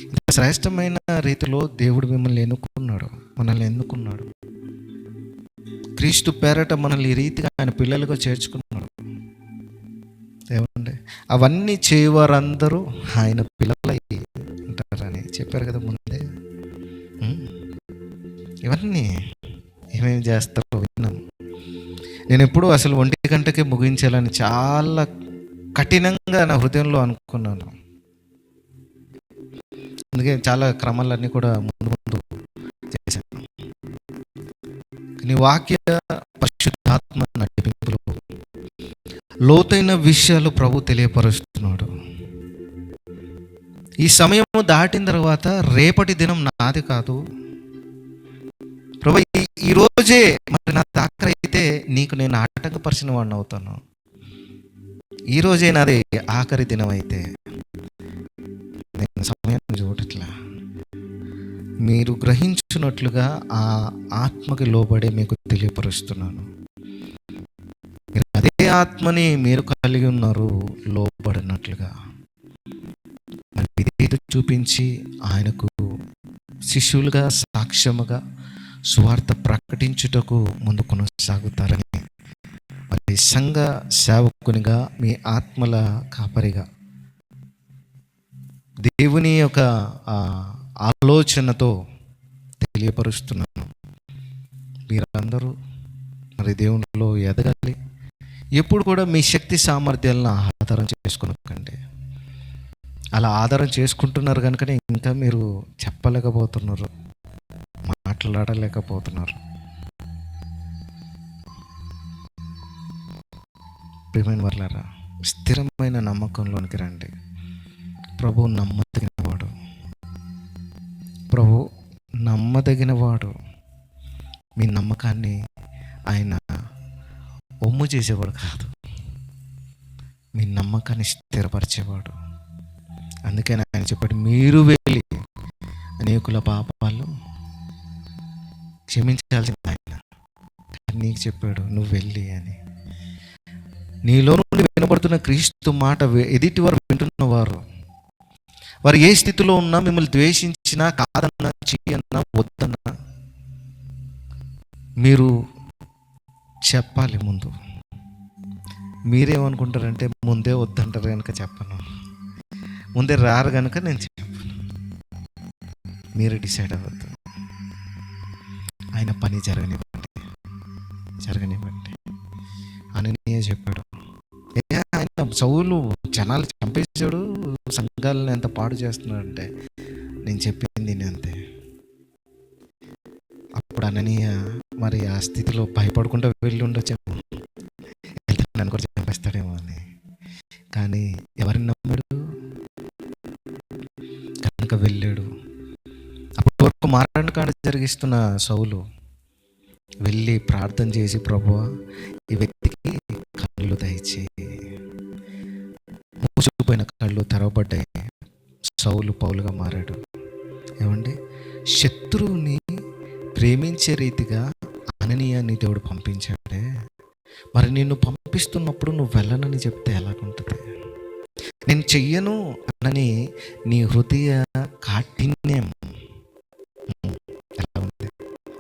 ఇంత శ్రేష్టమైన రీతిలో దేవుడు మిమ్మల్ని మనల్ని ఎన్నుకున్నాడు. క్రీస్తు పేరట మనల్ని ఈ రీతిగా ఆయన పిల్లలుగా చేర్చుకున్నాడు. ఏమండి అవన్నీ చేయవారందరూ ఆయన పిల్లలై ఉంటారని చెప్పారు కదా ముందే. ఇవన్నీ ఏమేమి చేస్తారో విన్నాం. నేను ఎప్పుడూ అసలు 1 గంటకే ముగించాలని చాలా కఠినంగా నా హృదయంలో అనుకున్నాను. అందుకే చాలా క్రమాలన్నీ కూడా ముందు చేశాను. నీ వాక్య పరిశుద్ధాత్మ నడిపింపులో లోతైన విషయాలు ప్రభు తెలియపరుస్తున్నాడు. ఈ సమయము దాటిన తర్వాత రేపటి దినం నాది కాదు ప్రభు, ఈ రోజే మరి నా దాఖర అయితే నీకు నేను ఆటంకపరిచిన వాడిని అవుతాను. ఈ రోజే నాది ఆఖరి దినం అయితే నేను సమయాన్ని చూడట్లా. మీరు గ్రహించున్నట్లుగా ఆ ఆత్మకి లోబడే మీకు తెలియపరుస్తున్నాను. మీరు అదే ఆత్మని మీరు కలిగి ఉన్నారు, లోబడినట్లుగా మరి విధేయత చూపించి ఆయనకు శిష్యులుగా సాక్ష్యముగా సువార్త ప్రకటించుటకు ముందు కొనసాగుతారని, మరి సంఘ సేవకునిగా మీ ఆత్మల కాపరిగా దేవుని యొక్క ఆలోచనతో తెలియపరుస్తున్నాను. మీరందరూ మరి దేవునిలో ఎదగాలి. ఎప్పుడు కూడా మీ శక్తి సామర్థ్యాలను ఆధారం చేసుకునకండి. అలా ఆధారం చేసుకుంటున్నారు కనుకనే ఇంకా మీరు చెప్పలేకపోతున్నారు, మాట్లాడలేకపోతున్నారు. ప్రియమైన వర్లారా, స్థిరమైన నమ్మకంలోనికి రండి. ప్రభు నమ్మదగినవాడు, ప్రభు నమ్మదగినవాడు. మీ నమ్మకాన్ని ఆయన ఒమ్ము చేసేవాడు కాదు, మీ నమ్మకాన్ని స్థిరపరిచేవాడు. అందుకని ఆయన చెప్పాడు, మీరు వెళ్ళి అనేకుల పాపాలు క్షమించాల్సిన ఆయన. నీకు చెప్పాడు నువ్వు వెళ్ళి అని. నీలో నుండి వినబడుతున్న క్రీస్తు మాట ఎదుటి వారు వింటున్న వారు ఏ స్థితిలో ఉన్నా, మిమ్మల్ని ద్వేషించినా, కాదన్నా, చెయ్యన్నా, వద్దన్నా మీరు చెప్పాలి. ముందు మీరేమనుకుంటారంటే ముందే వద్దంటారు కనుక చెప్పను, ముందే రారు కనుక నేను చెప్పను. మీరు డిసైడ్ అవ్వద్దు. ఆయన పని జరగనివ్వండి అని చెప్పాడు. ఆయన సౌలు జనాలు చంపేశాడు, సంఘాలను ఎంత పాడు చేస్తున్నాడంటే నేను చెప్పింది అంతే. అప్పుడు అననీయ మరి ఆ స్థితిలో భయపడకుండా వెళ్ళి ఉండొచ్చేమో, నన్ను కూడా చంపేస్తాడేమో అని. కానీ ఎవరిని నమ్మాడు? కనుక వెళ్ళాడు. అప్పటి వరకు మారణకాండ జరిగిస్తున్న సౌలు వెళ్ళి ప్రార్థన చేసి, ప్రభువా ఈ వ్యక్తికి కళ్ళు దయచేయి. మూసుకుపోయిన కళ్ళు తెరవబడ్డాయి. సౌలు పౌలుగా మారాడు. ఏమండి, శత్రువుని ప్రేమించే రీతిగా అననీయాన్ని దేవుడు పంపించాడే. మరి నిన్ను పంపిస్తున్నప్పుడు నువ్వు వెళ్ళనని చెప్తే ఎలాగుంటుంది? నేను చెయ్యను అనని నీ హృదయ కాఠిన్యం ఎలా ఉంది?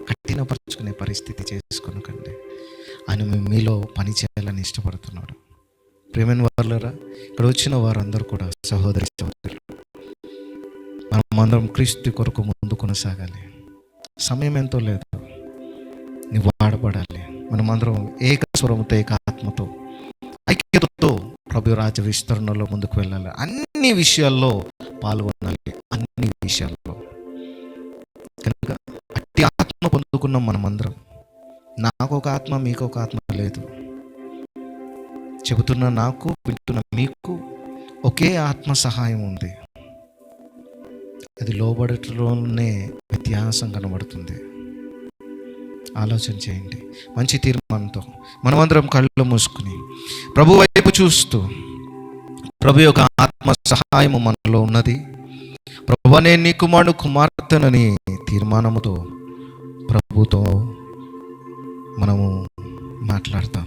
కఠినపరుచుకునే పరిస్థితి చేసుకొనకండి. ఆయన మీలో పని చేయాలని ఇష్టపడుతున్నాడు. ప్రేమైన వారులారా, ఇక్కడ వచ్చిన వారందరూ కూడా సహోదరి సహోదరులు, మనమందరం క్రీస్తు కొరకు ముందు కొనసాగాలి. సమయం ఎంతో లేదు, నువ్వు వాడబడాలి. మనమందరం ఏకస్వరంతో, ఏకాత్మతో, ఐక్యతతో ప్రభు రాజ్య విస్తరణలో ముందుకు వెళ్ళాలి. అన్ని విషయాల్లో పాల్గొనాలి, అన్ని విషయాల్లో. కనుక అట్టి ఆత్మ పొందుకున్నాం మనమందరం. నాకు ఒక ఆత్మ, మీకు ఒక ఆత్మ లేదు. చెబుతున్న నాకు, వింటున్న మీకు ఒకే ఆత్మ సహాయం ఉంది. అది లోబడటంలోనే వ్యత్యాసం కనబడుతుంది. ఆలోచన చేయండి. మంచి తీర్మానంతో మనమందరం కళ్ళు మూసుకుని ప్రభు వైపు చూస్తూ, ప్రభు యొక్క ఆత్మ సహాయము మనలో ఉన్నది, ప్రభు నేను నీ కుమారుడు కుమార్తెనని తీర్మానముతో ప్రభుతో మనము మాట్లాడతాం.